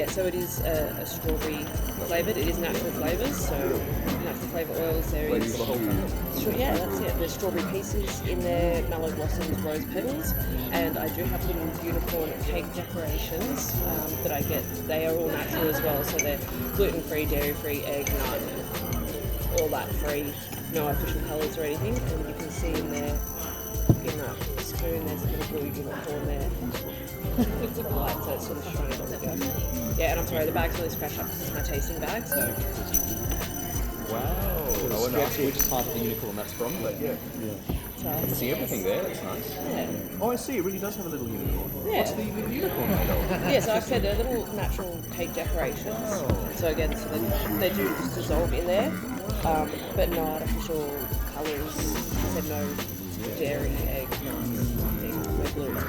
So it is a strawberry flavoured. It is natural flavours. So natural flavour oils. There is. Yeah, that's it. There's strawberry pieces in there, mallow blossoms, rose petals, and I do have little unicorn cake decorations that I get. They are all natural as well, so they're gluten-free, dairy-free, egg, nut, all that free, no artificial colours or anything. And you can see in there, in that spoon, there's a little blue unicorn there with the light, so it's sort of showing it on the go. Yeah, and I'm sorry, the bag's really scratched up because it's my tasting bag, so... Wow. I won't ask which part of the unicorn that's from, but yeah. I can see everything there, that's nice. Yeah. Oh, I see, it really does have a little unicorn. Yeah. What's the little unicorn made of? Yeah, so like I said, they're little natural cake decorations. Oh. So again, so they do just dissolve in there, but no artificial colours. I said no dairy, egg, nothing, no gluten.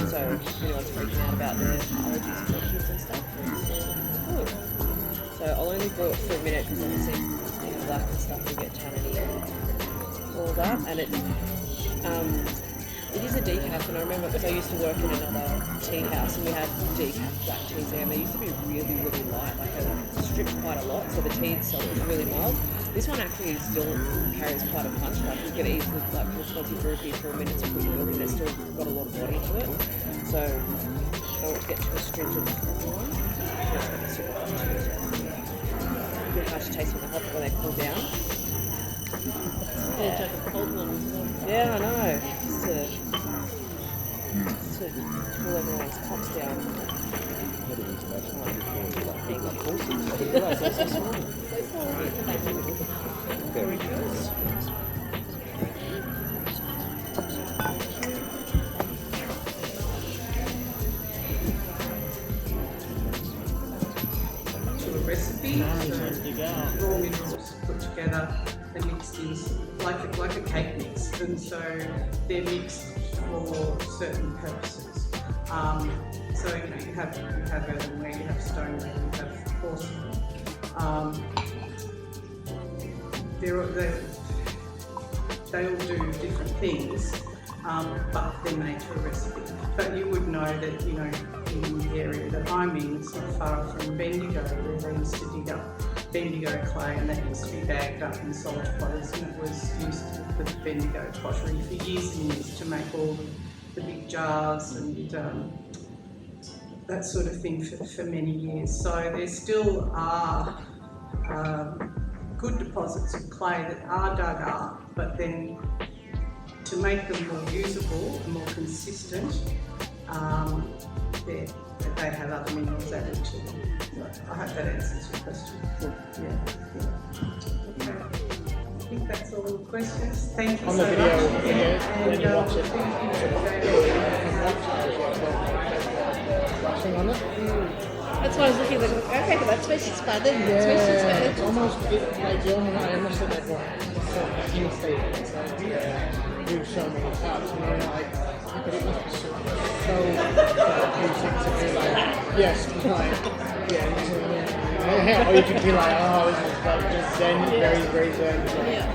So if anyone's freaking out about their allergies for kids and stuff, it's good. So I'll only brew it for a minute because obviously in black and stuff you get tanniny and all that, and it is a decaf, and I remember because I used to work in another tea house and we had decaf black teas there, and they used to be really, really light, like they stripped quite a lot, so the tea itself was really mild. This one actually still carries quite a punch, like you can easily like once you brew it for a minute to put your milk in, it's still got a lot of body to it. So I don't want to get too astringent for everyone. It's going to be super hot too, so it's really hard to taste when they cool down. Yeah, take a cold one as well. Yeah, I know. Just to cool everyone's cups down. Very good. To a recipe, so raw minerals put together and mixed in like a cake mix, and so they're mixed for certain purposes. So you have earthenware, you have stoneware, you have porcelain. They all do different things, but they're made to a recipe. But you would know that, you know, in the area that I'm in, it's not far from Bendigo, where they used to dig up Bendigo clay, and that used to be bagged up in solid clothes, and it was used for the Bendigo pottery for years and years to make all the big jars and that sort of thing for many years. So there still are good deposits of clay that are dug up, but then to make them more usable and more consistent, they have other minerals added to them. So I hope that answers your question. Okay. I think that's all the questions. Thank you so much. When you watch it. That's why I was looking like, okay, but that's where she's flooded. Yeah, it's almost like you almost, I almost said like, well, you do so many cups, and you're like, but it must be so confusing to be like, yes, like, yeah, or you could be like, oh, this is like just zen, very zen. Yeah.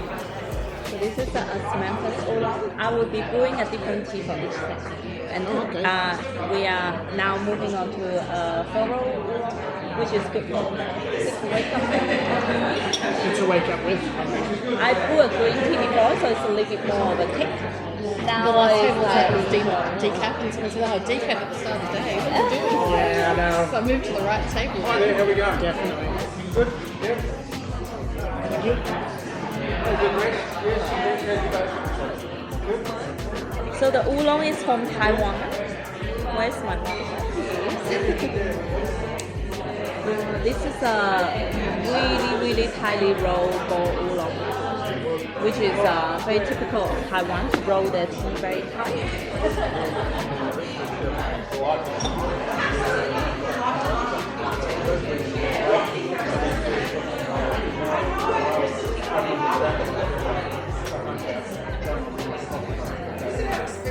So this is the cementless oolong. I will be brewing a different tea for each section. And we are now moving on to floral oolong, which is good for to wake up with. Good to wake up with. I brew a green tea before, so it's a little bit more of a kick. Now the last table was decaf, and someone said, oh, decaf at the start of the day. What are you doing? Yeah, I know. So I moved to the right table. Oh, yeah, here we go. Definitely. Good. Yep. Thank you. So the oolong is from Taiwan. Where's my mom? This is a really tightly rolled ball oolong, which is very typical of Taiwan to roll their tea very tight.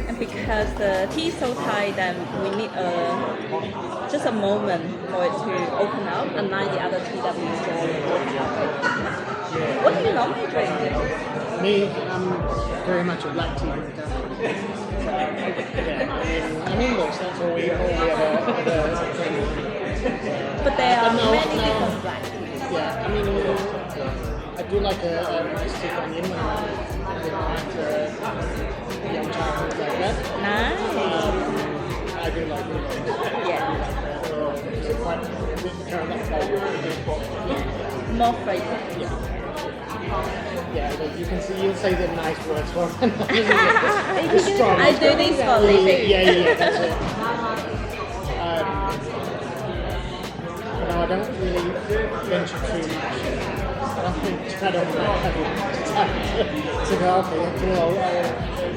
And because the tea is so tight, then we need just a moment for it to open up, unlike the other tea that we store. What do you normally drink? Me, I'm very much a black tea drinker. I'm English, that's all we ever drink. But there are many different black teas. Yeah, I mean, I do like a nice thick onion when I'm young child like that. Nice. I do like it. Yeah. So it's quite kind of like more flavor. Yeah. Yeah, but you can see, you'll say the nice words for it. I do this for a living. Yeah, that's it. don't really venture too much. I don't have time to go, okay, I'll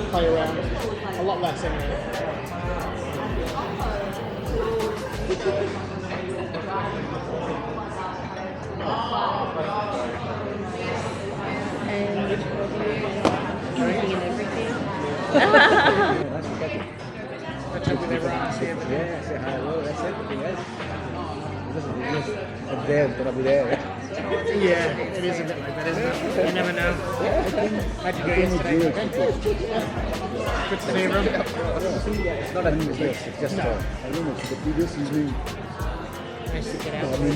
play around a lot less anyway. And everything. Catch up with everyone, see everything. Yeah, say hi, hello, that's everything else. Up there, gonna be there. Yeah, it is a bit like that, isn't it? You never know. How'd you go yesterday? Okay. Good to see you, bro. It's not a new place, it's just I don't know, the previous evening. Nice to get out. When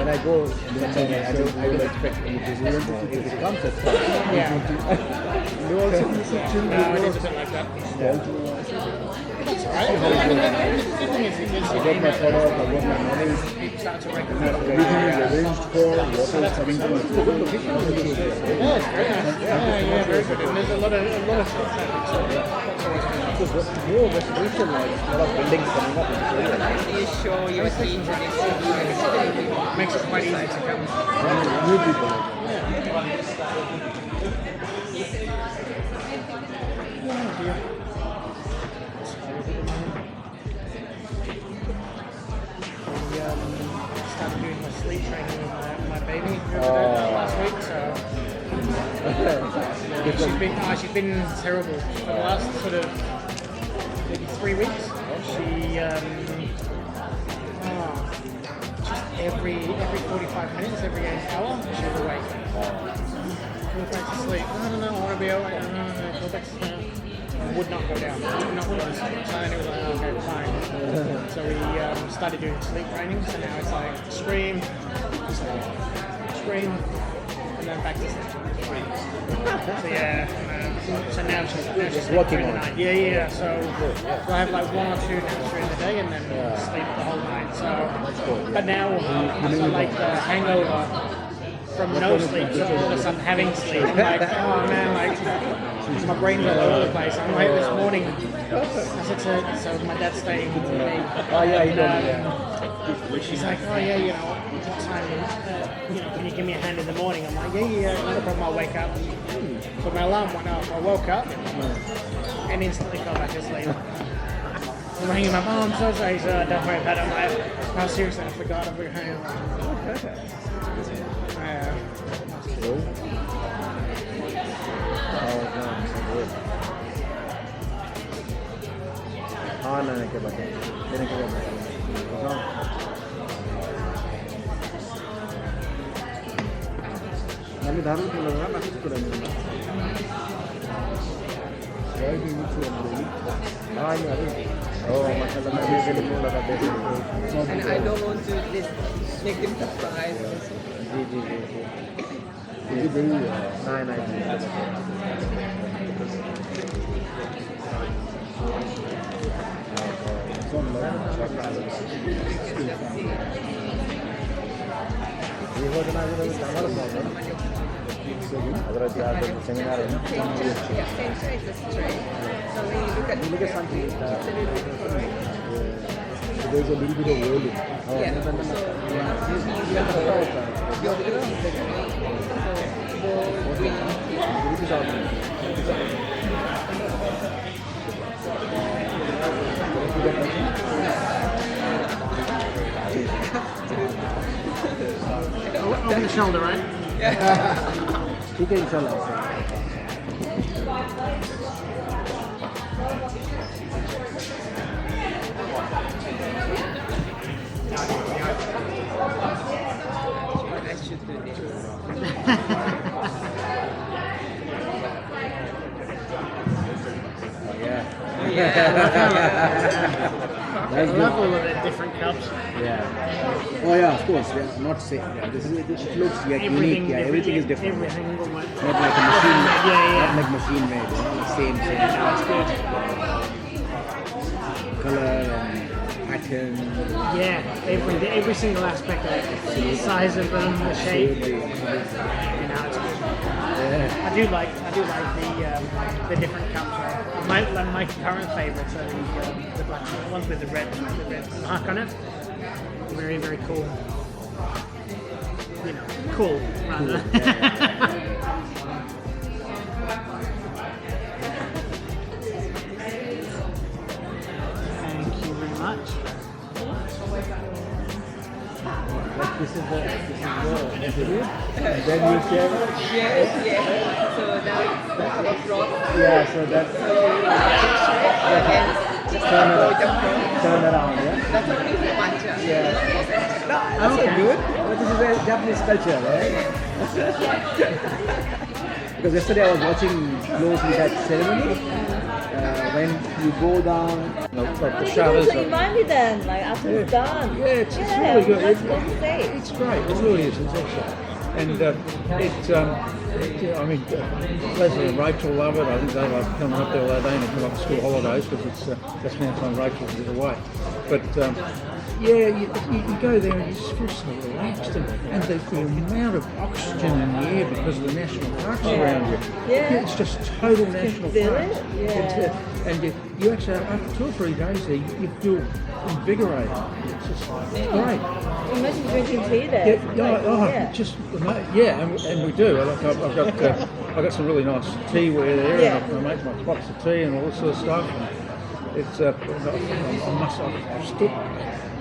I go, I will expect if it comes, that's fine. Yeah. You also chill. No, it is a bit like that. That's alright. The thing is, I got my follow-up, I got my money. Start to Everything is arranged for, water is coming from the location. Yeah, it's very nice. Yeah, very good. And there's a lot of foot traffic, so that's always good. Because more residential, like, a lot of buildings coming up in this area. Are you sure you're keen to this? Makes it quite easy to come. New people. Started doing my sleep training with my baby last week, so she's been terrible for the last sort of maybe 3 weeks. She just every 45 minutes, every hour, she's awake. Go back to sleep. No, I want to be awake. No, go back to sleep. Would not go down. Would not go to sleep. So then it was like, okay, fine. So we started doing sleep training. So now it's like scream, and then back to sleep. So yeah. So now she's working through the on night. Yeah. So I have like 1 or 2 naps during the day and then sleep the whole night. So, but now I've got like the hangover from no sleep, so all of a sudden having sleep. I'm like, oh man, like my brain's all over the place. I'm like this morning, I said to so my dad's staying with me. Oh yeah, you know. She's like, oh yeah, you know, what time? Can you give me a hand in the morning? I'm like, yeah, no problem. I'll wake up. So my alarm went off. I woke up and instantly fell back asleep. I'm ringing my mom. I'm so sorry. So don't worry about it. I'm like, oh seriously, I forgot. I'm behind. Cool. हाँ लेने के बाद मैंने धारण कर लगा ना कुछ करने में क्या भी कुछ नहीं हाँ यार oh मतलब मैं भी टेलीफोन लगा दे And I don't want to make them surprised. जी ये भी नहीं ये हो जाना है तो हमारा प्रॉब्लम अगर आप सेमिनार है ना look at something there's a little bit of rolling Over your shoulder, right? ठीक है इंशाल्लाह I should do this. I love all of the different cups. Yeah. Oh yeah, of course. Yeah. Not same. Yeah. This is it looks unique. Yeah. Everything is different. Everything will work. Not like a machine. Yeah. Not like machine made. You know? Same. That's good. Color and pattern. Yeah. Every single aspect of it. The size of them, the shape. You know, it's good. I do like the different cups. My current favourites are the black ones with the red mark on it. Very, very cool. You know, cool rather. Thank you very much. This is the interview. And then you share. Yes. So now it's our frog. Yeah, so that's turn around, yeah. That's only for matcha. Yeah. No, that's okay. Good. But this is a Japanese culture, right? Because yesterday I was watching closely that ceremony. When you go down, like the showers. So invite me then, like after it's done. Yeah, it's really good. Let's go stay. It's great. It really is. It's excellent. And Leslie and Rachel love it. I think they like coming up there all day and they come up to school holidays because it's that's now time Rachel is away. But yeah, you go there and you just feel so relaxed and the amount of oxygen in the air because of the national parks around you. Yeah. It's just total national parks. Yeah. And you actually, after 2 or 3 days there, you feel invigorated. It's just great. Imagine drinking tea there. And we do. I've got some really nice teaware there, and I make my pots of tea and all this sort of stuff. It's I've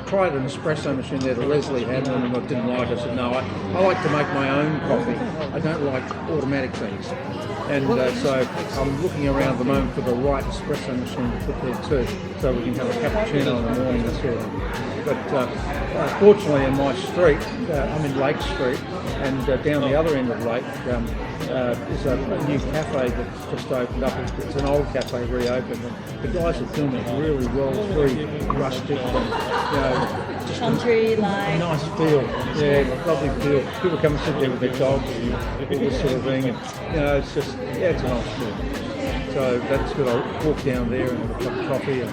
tried an espresso machine there that Leslie had one and I didn't like it. I said no, I like to make my own coffee. I don't like automatic things. And so I'm looking around at the moment for the right espresso machine to put there too, so we can have a cappuccino in the morning, that sort of thing. But fortunately in my street, I'm in Lake Street, and down the other end of Lake is a new cafe that's just opened up. It's an old cafe reopened, and the guys are doing it really well. It's very rustic and, just country a nice feel. Yeah, lovely feel. People come and sit there with their dogs and all this sort of thing, and it's just it's a nice feel. So that's good. I walk down there and have a cup of coffee and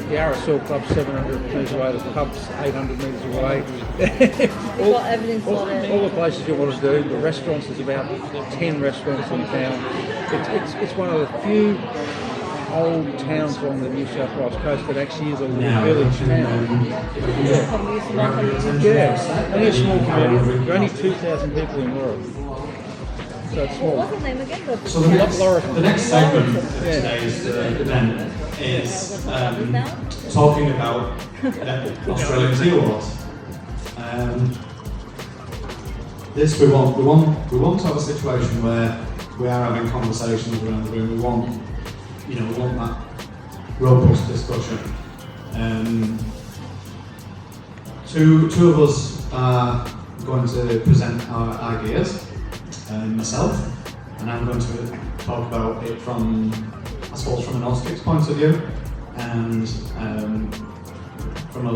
the RSL Club's 700 metres away, the pub's 800 metres away. all the places you want to do. The restaurants, there's about 10 restaurants in town. It's one of the few old towns along the New South Wales coast that actually is a little village town. Only a small community. There are only 2,000 people in Laura. So it's small. What's the name again? So the next segment of today's event is talking about Australian Tea Awards. We want to have a situation where we are having conversations around the room. We want that robust discussion. Two of us are going to present our ideas. Myself, and I'm going to talk about it from an AUSTCS point of view, and from a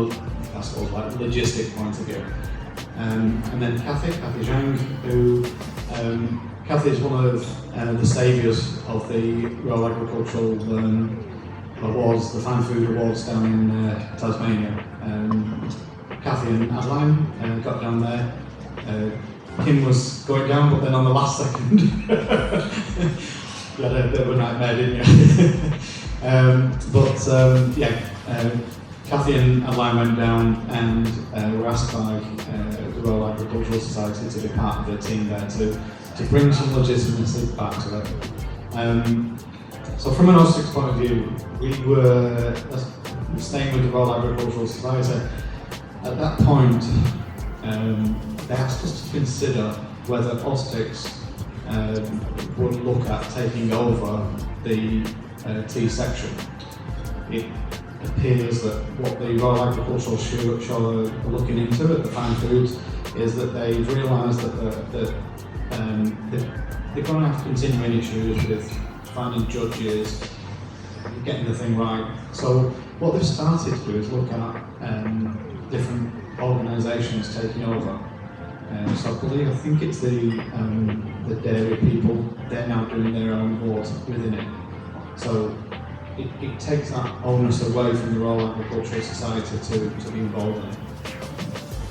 logistic point of view. And then Kathy Zhang, who Kathy is one of the saviours of the Royal Agricultural Awards, the Fine Food Awards down in Tasmania. Kathy and Adeline got down there. Kim was going down, but then on the last second, you had a bit of a nightmare, didn't you? Kathy and Adeline went down and were asked by the Royal Agricultural Society to be part of the team there to bring some legitimacy back to it. So from an AUSTCS point of view, we were staying with the Royal Agricultural Society. At that point, they asked us to consider whether AUSTCS would look at taking over the tea section. It appears that what the Royal Agricultural Show are looking into at the Fine Foods is that they've realised that they're going to have continuing issues with finding judges, getting the thing right. So what they've started to do is look at different organisations taking over. So I think it's the dairy people, they're now doing their own board within it. So it takes that onus away from the Royal Agricultural Society to be involved in it.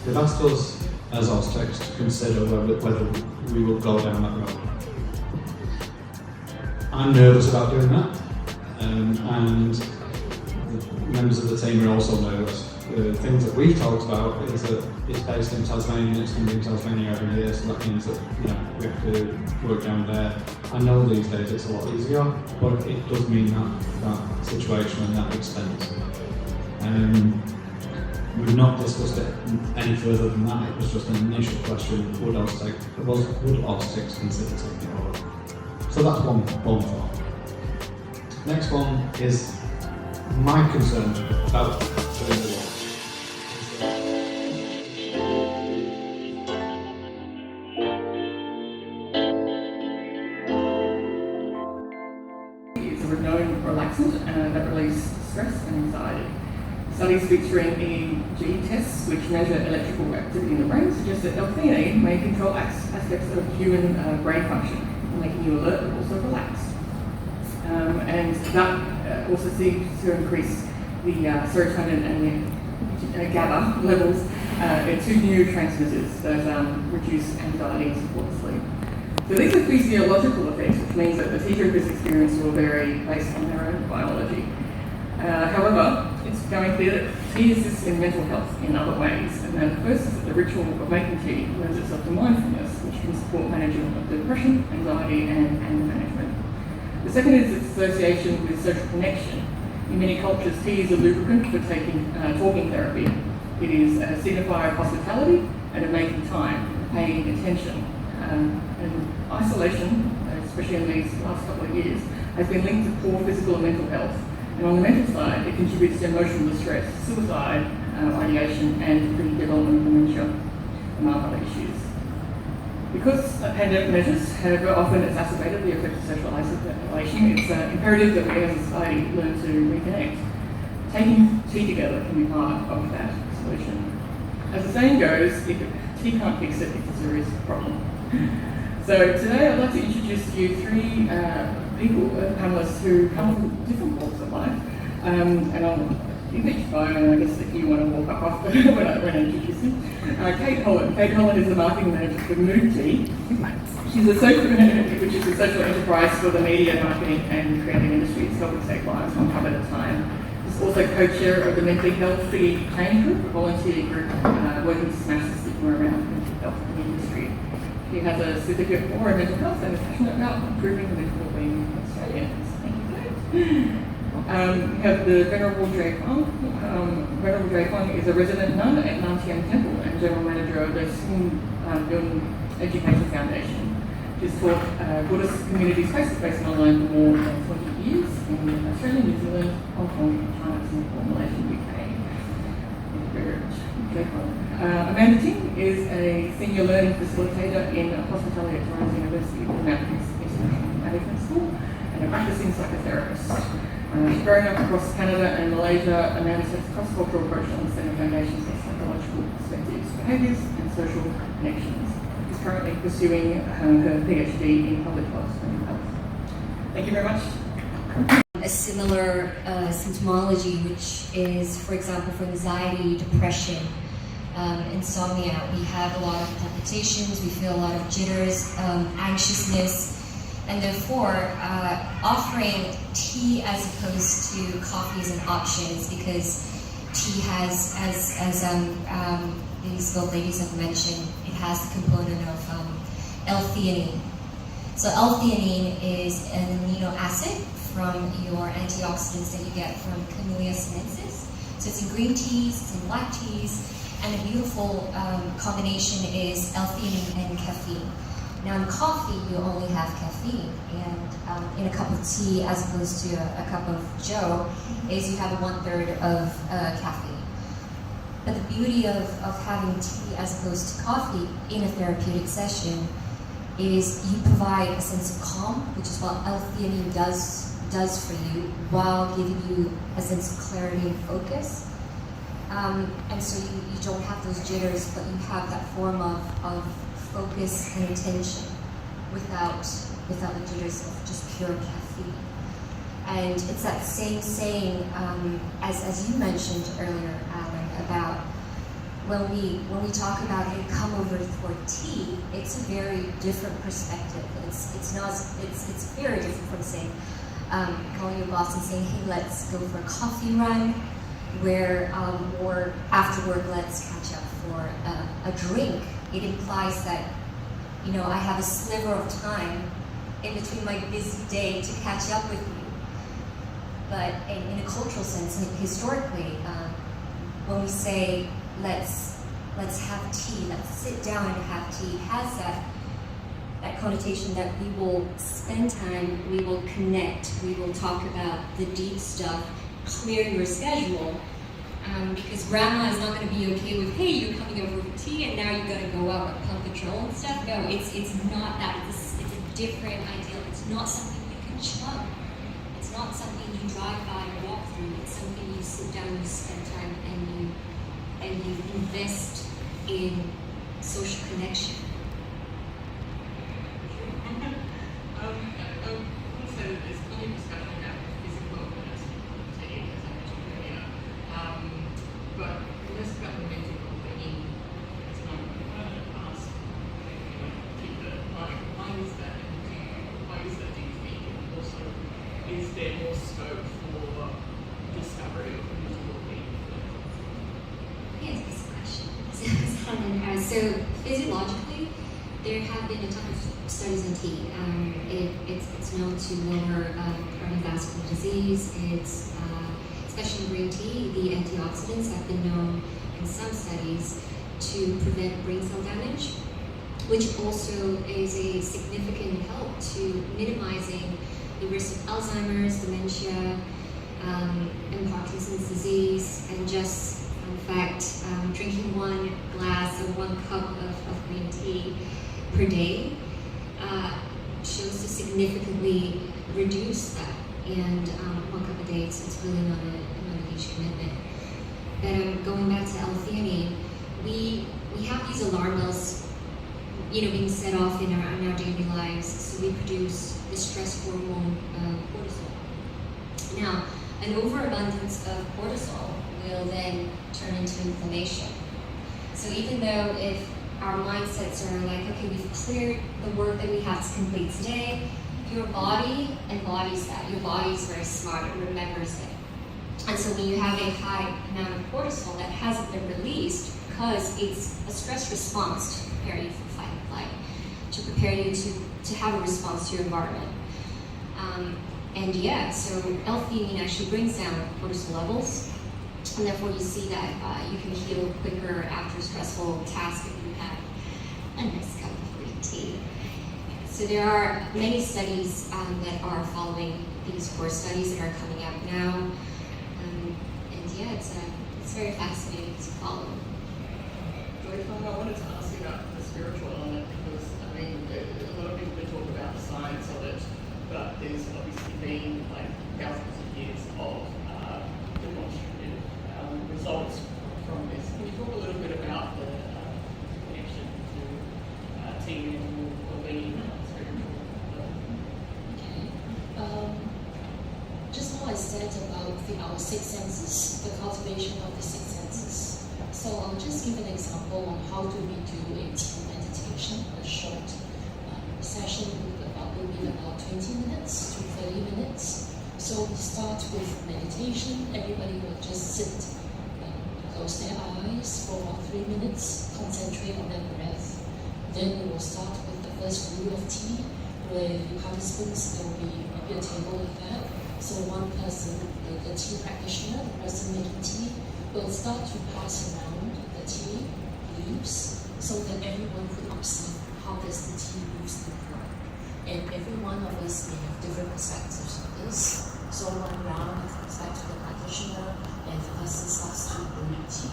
They've asked us as AUSTCS to consider whether we will go down that road. I'm nervous about doing that, and the members of the team are also nervous. The things that we've talked about is that it's based in Tasmania and it's going to be in Tasmania every year, so that means that we have to work down there. I know these days it's a lot easier, but it does mean that situation and that expense. We've not discussed it any further than that. It was just an initial question: would AUSTCS consider taking it over? So that's one thought. Next one is my concern about doing the work. It's a known relaxant that relieves stress and anxiety. Studies featuring EEG tests, which measure electrical activity in the brain, suggest that L-theanine may control aspects of human brain function, making you alert but also relaxed. And that also seems to increase the serotonin and the GABA levels, two neurotransmitters that reduce anxiety and support sleep. So these are physiological effects, which means that the tea drinkers' experience will vary based on their own biology. However, it's going clear that tea assists in mental health in other ways. And the first is that the ritual of making tea lends itself to mindfulness, which can support management of depression, anxiety, and anger management. The second is its association with social connection. In many cultures, tea is a lubricant for talking therapy. It is a signifier of hospitality and of making time, paying attention. And isolation, especially in these last couple of years, has been linked to poor physical and mental health. And on the mental side, it contributes to emotional distress, suicide, ideation, and the development of dementia, among other issues. Because pandemic measures have often exacerbated the effect of social isolation, it's imperative that we as a society learn to reconnect. Taking tea together can be part of that solution. As the saying goes, if tea can't fix it, it's a serious problem. So today I'd like to introduce to you three people, panellists who come from different walks of life. And I'll give each phone, and I guess if you want to walk up after when I introduce you. Kate Holland. Kate Holland is the marketing manager for Mood Tea. She's a social, which is a social enterprise for the media, marketing and creative industries, helping save lives one cup at a time. She's also co-chair of the Mentally Healthy Change Group, a volunteer group working to smash the stigma around mental health in the industry. She has a certificate for mental health and is passionate about improving the mental well-being of Australians. Thank you, Kate. We have the Venerable Jay Fung. Venerable Jay Fung is a resident nun at Nam Tien Temple and general manager of the Sceminar Education Foundation. She's taught Buddhist communities face-to-face and online for more than 20 years in Australia, New Zealand, Hong Kong, China, Singapore, Malaysia, UK. Thank you very much, Jay Fung. Amanda Ting is a senior learning facilitator in hospitality at Torrens University of Mountains International Management School and a practicing psychotherapist. She's grown up across Canada and Malaysia. Amanda takes a cross-cultural approach to understanding foundations of psychological perspectives, behaviours and social connections. She's currently pursuing her PhD in public health and health. Thank you very much. A similar symptomology, which is, for example, for anxiety, depression, insomnia. We have a lot of palpitations, we feel a lot of jitters, anxiousness, and therefore offering tea as opposed to coffee is an option is because tea has, as these both ladies have mentioned, it has the component of L-theanine. So L-theanine is an amino acid from your antioxidants that you get from Camellia sinensis. So it's in green teas, it's in black teas, and a beautiful combination is L-theanine and caffeine. Now in coffee, you only have caffeine, and in a cup of tea, as opposed to a cup of joe, is you have 1/3 of caffeine. But the beauty of having tea as opposed to coffee in a therapeutic session is you provide a sense of calm, which is what L-theanine does for you, while giving you a sense of clarity and focus. And so you don't have those jitters, but you have that form of focus and attention without the jitters of just pure caffeine. And it's that same saying, as you mentioned earlier, Alan, about when we talk about, hey, come over for tea, it's a very different perspective. It's very different from saying, calling your boss and saying, hey, let's go for a coffee run, where, or after work, let's catch up for a drink. It implies that, you know, I have a sliver of time in between my busy day to catch up with you. But in a cultural sense, historically, when we say, let's have tea, let's sit down and have tea, it has that connotation that we will spend time, we will connect, we will talk about the deep stuff, clear your schedule, because grandma is not going to be okay with, hey, you're coming over for tea and now you're going to go out and pump petrol and stuff. No, it's not that. It's a different ideal. It's not something you can chug. It's not something you drive by or walk through. It's something you sit down, you spend time, and you invest in social connection. Also, there's plenty of discussion about physical wellness of tea, as I mentioned earlier, but less about the mental well-being at the moment. I want to ask, why is that? Why is that, do you think? And also, is there more scope for discovery of mental well-being? Yes, that's a question. So physiologically, there have been a ton of studies on tea. It's known to lower cardiovascular disease. It's especially green tea, the antioxidants have been known in some studies to prevent brain cell damage, which also is a significant help to minimizing the risk of Alzheimer's, dementia, and Parkinson's disease. And just, in fact, drinking 1 glass or 1 cup of green tea per day shows to significantly reduce that. And 1 cup a day, it's really not a huge commitment. But going back to L-theanine, we have these alarm bells, you know, being set off in our daily lives. So we produce the stress hormone cortisol. Now, an overabundance of cortisol will then turn into inflammation. So even though if our mindsets are like, okay, we've cleared the work that we have to complete today, your body embodies that. Your body is very smart, it remembers it. And so when you have a high amount of cortisol that hasn't been released because it's a stress response to prepare you for fight or flight, to prepare you to have a response to your environment. And yeah, so L-theanine actually brings down cortisol levels, and therefore you see that you can heal quicker after a stressful task if you have a nice cup of green tea. So there are many studies that are following these core studies that are coming out now. And yeah, it's very fascinating to follow. I wanted to ask you about the spiritual element, because I mean, a lot of people talk about the science of it, but there's obviously been like thousands of years of demonstrative results from this. Can you talk a little bit about the connection to tea and well-being and spiritual? Just now I said about our 6 senses, the cultivation of the 6 senses. So I'll just give an example on how do we do a tea meditation, a short session will be about 20 minutes to 30 minutes. So we start with meditation. Everybody will just sit, close their eyes for about 3 minutes, concentrate on their breath. Then we will start with the first brew of tea, where the participants, there will be maybe a table like that. So one person, the tea practitioner, the person making tea, will start to pass around the tea leaves so that everyone could observe how does the tea moves the ground. And every one of us may have different perspectives of this. So one round it comes back to the practitioner and the person starts to brew tea.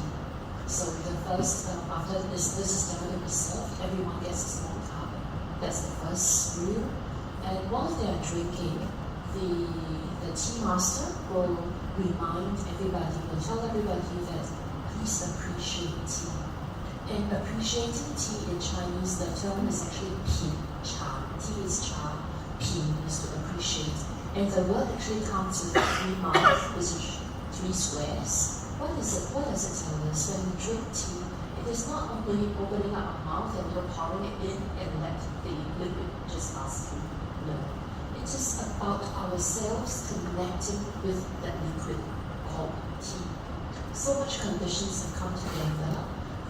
So the first, after this is done and served, everyone gets a small cup. That's the first brew. And while they are drinking, the tea master will remind everybody, will tell everybody that please appreciate tea. And appreciating tea in Chinese, the term is actually pin cha. Tea is cha, pin is to appreciate. And the word actually comes with 3 mouths, which is 3 squares. What does it tell us? When we drink tea, It is not only opening up our mouth and you're pouring it in and let the liquid just pass through. No. It is about ourselves connecting with that liquid called tea. So much conditions have come together.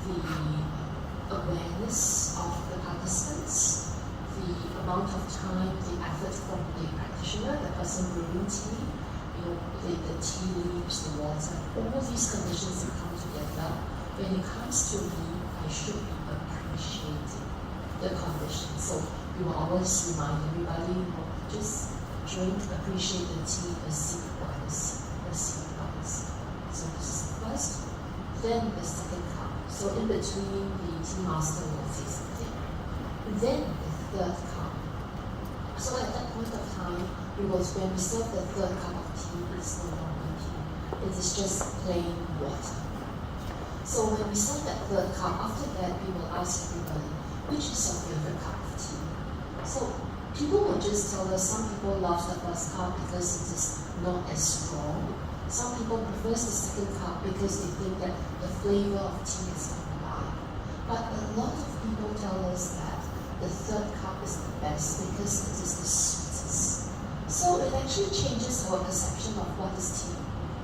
The awareness of the participants, the amount of time, the effort from the practitioner, the person brewing tea, the tea leaves, the water, all these conditions have come together. When it comes to me, I should be appreciating the conditions. So we will always remind everybody, just drink, appreciate the tea, a sip by a sip, a sip by a sip. So this is the first. Then the second cup. So in between, the tea master will say something. Then the third cup. So at that point of time, when we serve the third cup of tea, it's no longer tea. It is just plain water. So when we serve that third cup, after that we will ask everybody, which is your favorite cup of tea? So people will just tell us, some people love the first cup because it is not as strong. Some people prefer the second cup because they think that the flavor of tea is more alive. But a lot of people tell us that the third cup is the best because it is the sweetest. So it actually changes our perception of what is tea.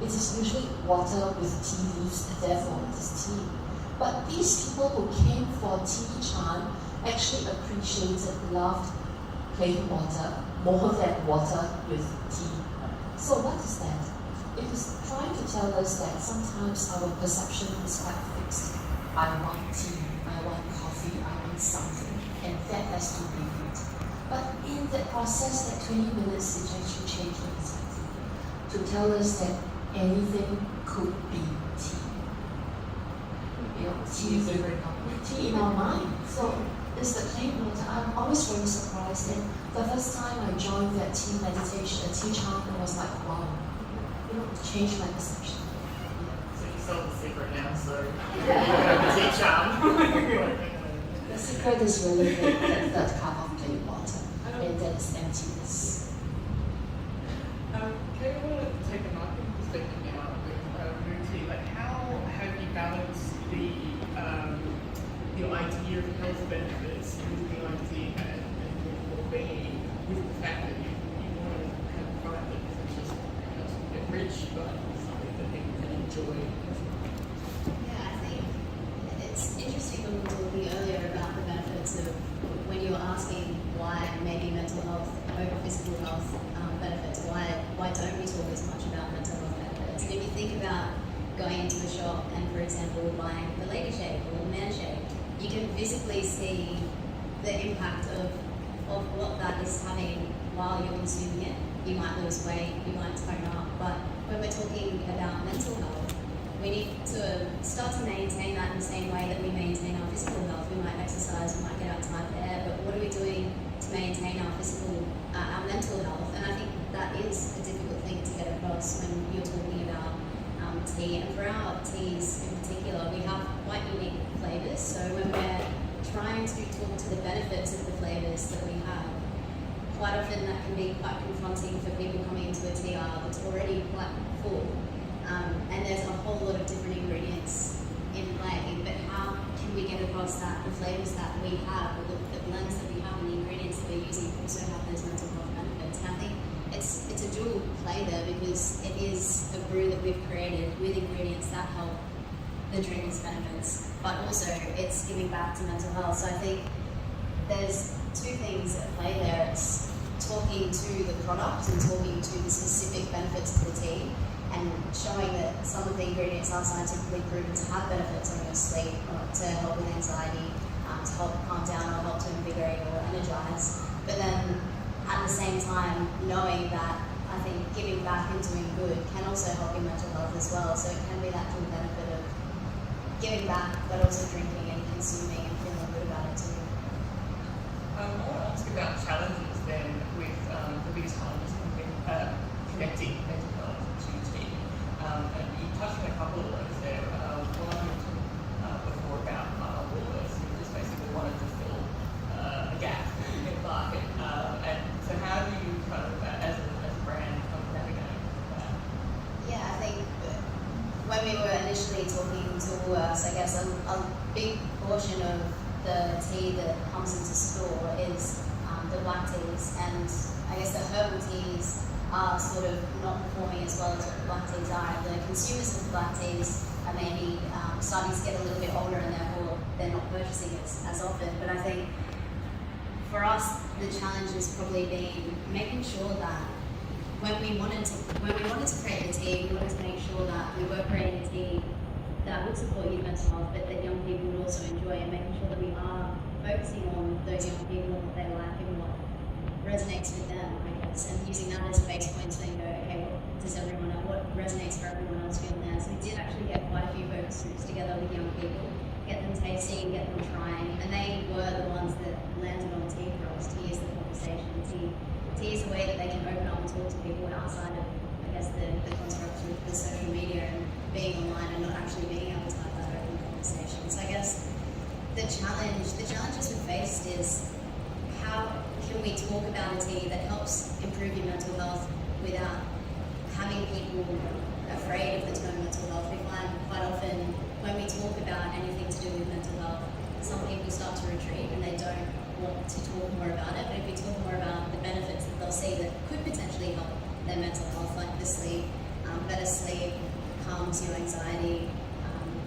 It is usually water with tea leaves, and therefore it is tea. But these people who came for tea chan actually appreciated, loved plain water more than water with tea. So what is that? It is trying to tell us that sometimes our perception is quite fixed. I want tea, I want coffee, I want something, and that has to be it. But in that process, that 20 minutes, it actually changed the perspective to tell us that anything could be tea. Tea in our mind. So it's the plain water. I'm always very surprised that the first time I joined that tea meditation, a tea chant, I was like, wow. Change my perception. So you saw the secret now, so the tea charm. The secret is really the third cup of plain water, and that is emptiness. Kate, I want to take a marketing perspective now with Moon Tea. Like, how have you balanced the idea of health benefits with the idea and your well-being with the fact that you want to have a product that isn't just rich, but something that people can enjoy? Yeah, I think it's interesting when we were talking earlier about the benefits of when you were asking why maybe mental health over physical health benefits, why don't we talk as much about mental health benefits? And if you think about going into a shop and, for example, buying the lady shave or the man shave, you can physically see the impact of what that is having while you're consuming it. You might lose weight, you might tone up, but when we're talking about mental health, we need to start to maintain that in the same way that we maintain our physical health. We might exercise, we might get outside the air, but what are we doing to maintain our mental health? And I think that is a difficult thing to get across when you're talking about tea. And for our teas in particular, we have quite unique flavours. So when we're trying to talk to the benefits of the flavours that we have, quite often that can be quite confronting for people coming into a TR that's already quite full. And there's a whole lot of different ingredients in play, but how can we get across that the flavours that we have, or the blends that we have and the ingredients that we're using also have those mental health benefits? And I think it's a dual play there, because it is a brew that we've created with ingredients that help the drinker's benefits, but also it's giving back to mental health. So I think there's two things at play there. It's talking to the product and talking to the specific benefits of the tea, and showing that some of the ingredients are scientifically proven to have benefits on your sleep, or to help with anxiety, to help calm down, or help to invigorate or energize. But then at the same time, knowing that I think giving back and doing good can also help your mental health as well. So it can be that dual benefit of giving back, but also drinking and consuming and feeling good about it too. I want to ask about challenges then with the biggest challenges connecting mental health to tea. And you touched on a couple of those there. One before about Woolworths, who just basically wanted to fill a gap in the market. And so how do you kind of, as a brand, kind of navigate that? Yeah, I think when we were initially talking to Woolworths, I guess a big portion of the tea that comes into store is the black teas, and I guess the herbal teas are sort of not performing as well as what the black teas are. The consumers of the black teas are maybe starting to get a little bit older, and therefore they're not purchasing it as often. But I think for us, the challenge has probably been making sure that when we wanted to create the tea, we wanted to make sure that we were creating a tea that would support youth mental health, but that young people would also enjoy, and making sure that we are focusing on those young people and what they like and what resonates with them, I guess, and using that as a base point to then go, okay, what resonates for everyone else beyond there. So we did actually get quite a few focus groups together with young people, get them tasting, get them trying, and they were the ones that landed on tea for us. Tea is the conversation. Tea is a way that they can open up and talk to people outside of, I guess, the construct of the social media and being online and not actually being able to have that open conversation. So I guess the challenges we faced is how can we talk about a tea that helps improve your mental health without having people afraid of the term mental health. We find quite often when we talk about anything to do with mental health, some people start to retreat and they don't want to talk more about it. But if we talk more about the benefits that they'll see that could potentially help their mental health, like the sleep, better sleep, calms your anxiety,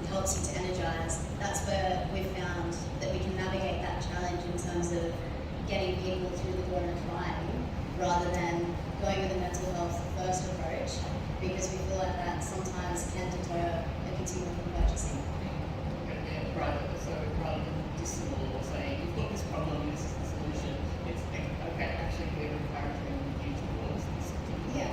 helps you to energize, that's where we've found that we can navigate that challenge in terms of getting people through the door and trying, rather than going with a mental health first approach, because we feel like that sometimes can deter a consumer from purchasing. Rather than dissimilar or saying, you've got this problem, this is the solution, it's okay, actually we're encouraging you towards this. Yeah.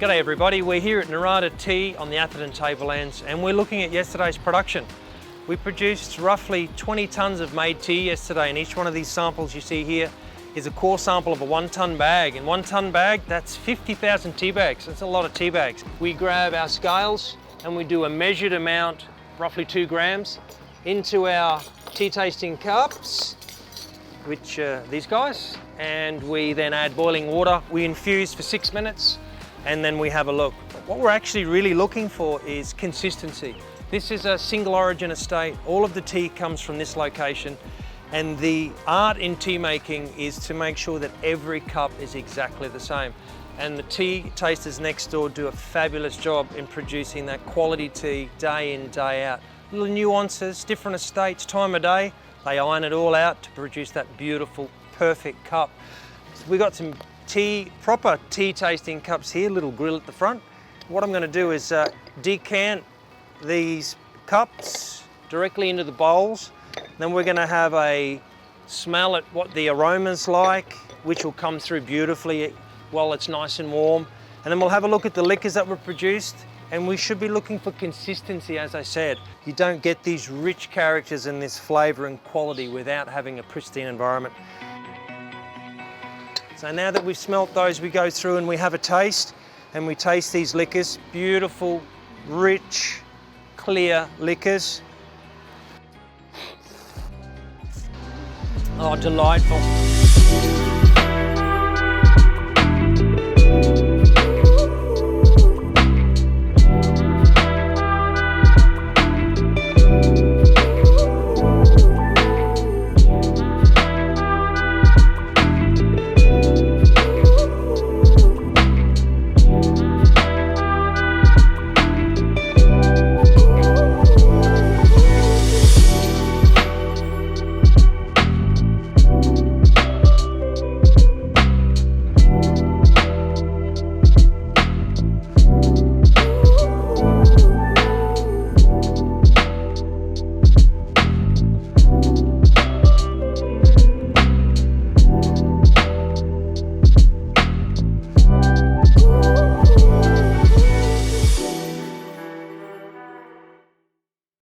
G'day everybody, we're here at Narada Tea on the Atherton Tablelands and we're looking at yesterday's production. We produced roughly 20 tonnes of made tea yesterday, and each one of these samples you see here is a core sample of a 1 tonne bag. And 1 tonne bag, that's 50,000 tea bags. That's a lot of tea bags. We grab our scales and we do a measured amount, roughly 2 grams, into our tea tasting cups, which are these guys, and we then add boiling water. We infuse for 6 minutes. And then we have a look. What we're actually really looking for is consistency. This is a single origin estate. All of the tea comes from this location, and the art in tea making is to make sure that every cup is exactly the same. And the tea tasters next door do a fabulous job in producing that quality tea day in, day out. Little nuances, different estates, time of day, they iron it all out to produce that beautiful, perfect cup. We got some proper tea tasting cups here, little grill at the front. What I'm going to do is decant these cups directly into the bowls. Then we're going to have a smell at what the aroma's like, which will come through beautifully while it's nice and warm. And then we'll have a look at the liquors that were produced, and we should be looking for consistency, as I said. You don't get these rich characters and this flavour and quality without having a pristine environment. So now that we've smelt those, we go through and we have a taste, and we taste these liquors. Beautiful, rich, clear liquors. Oh, delightful.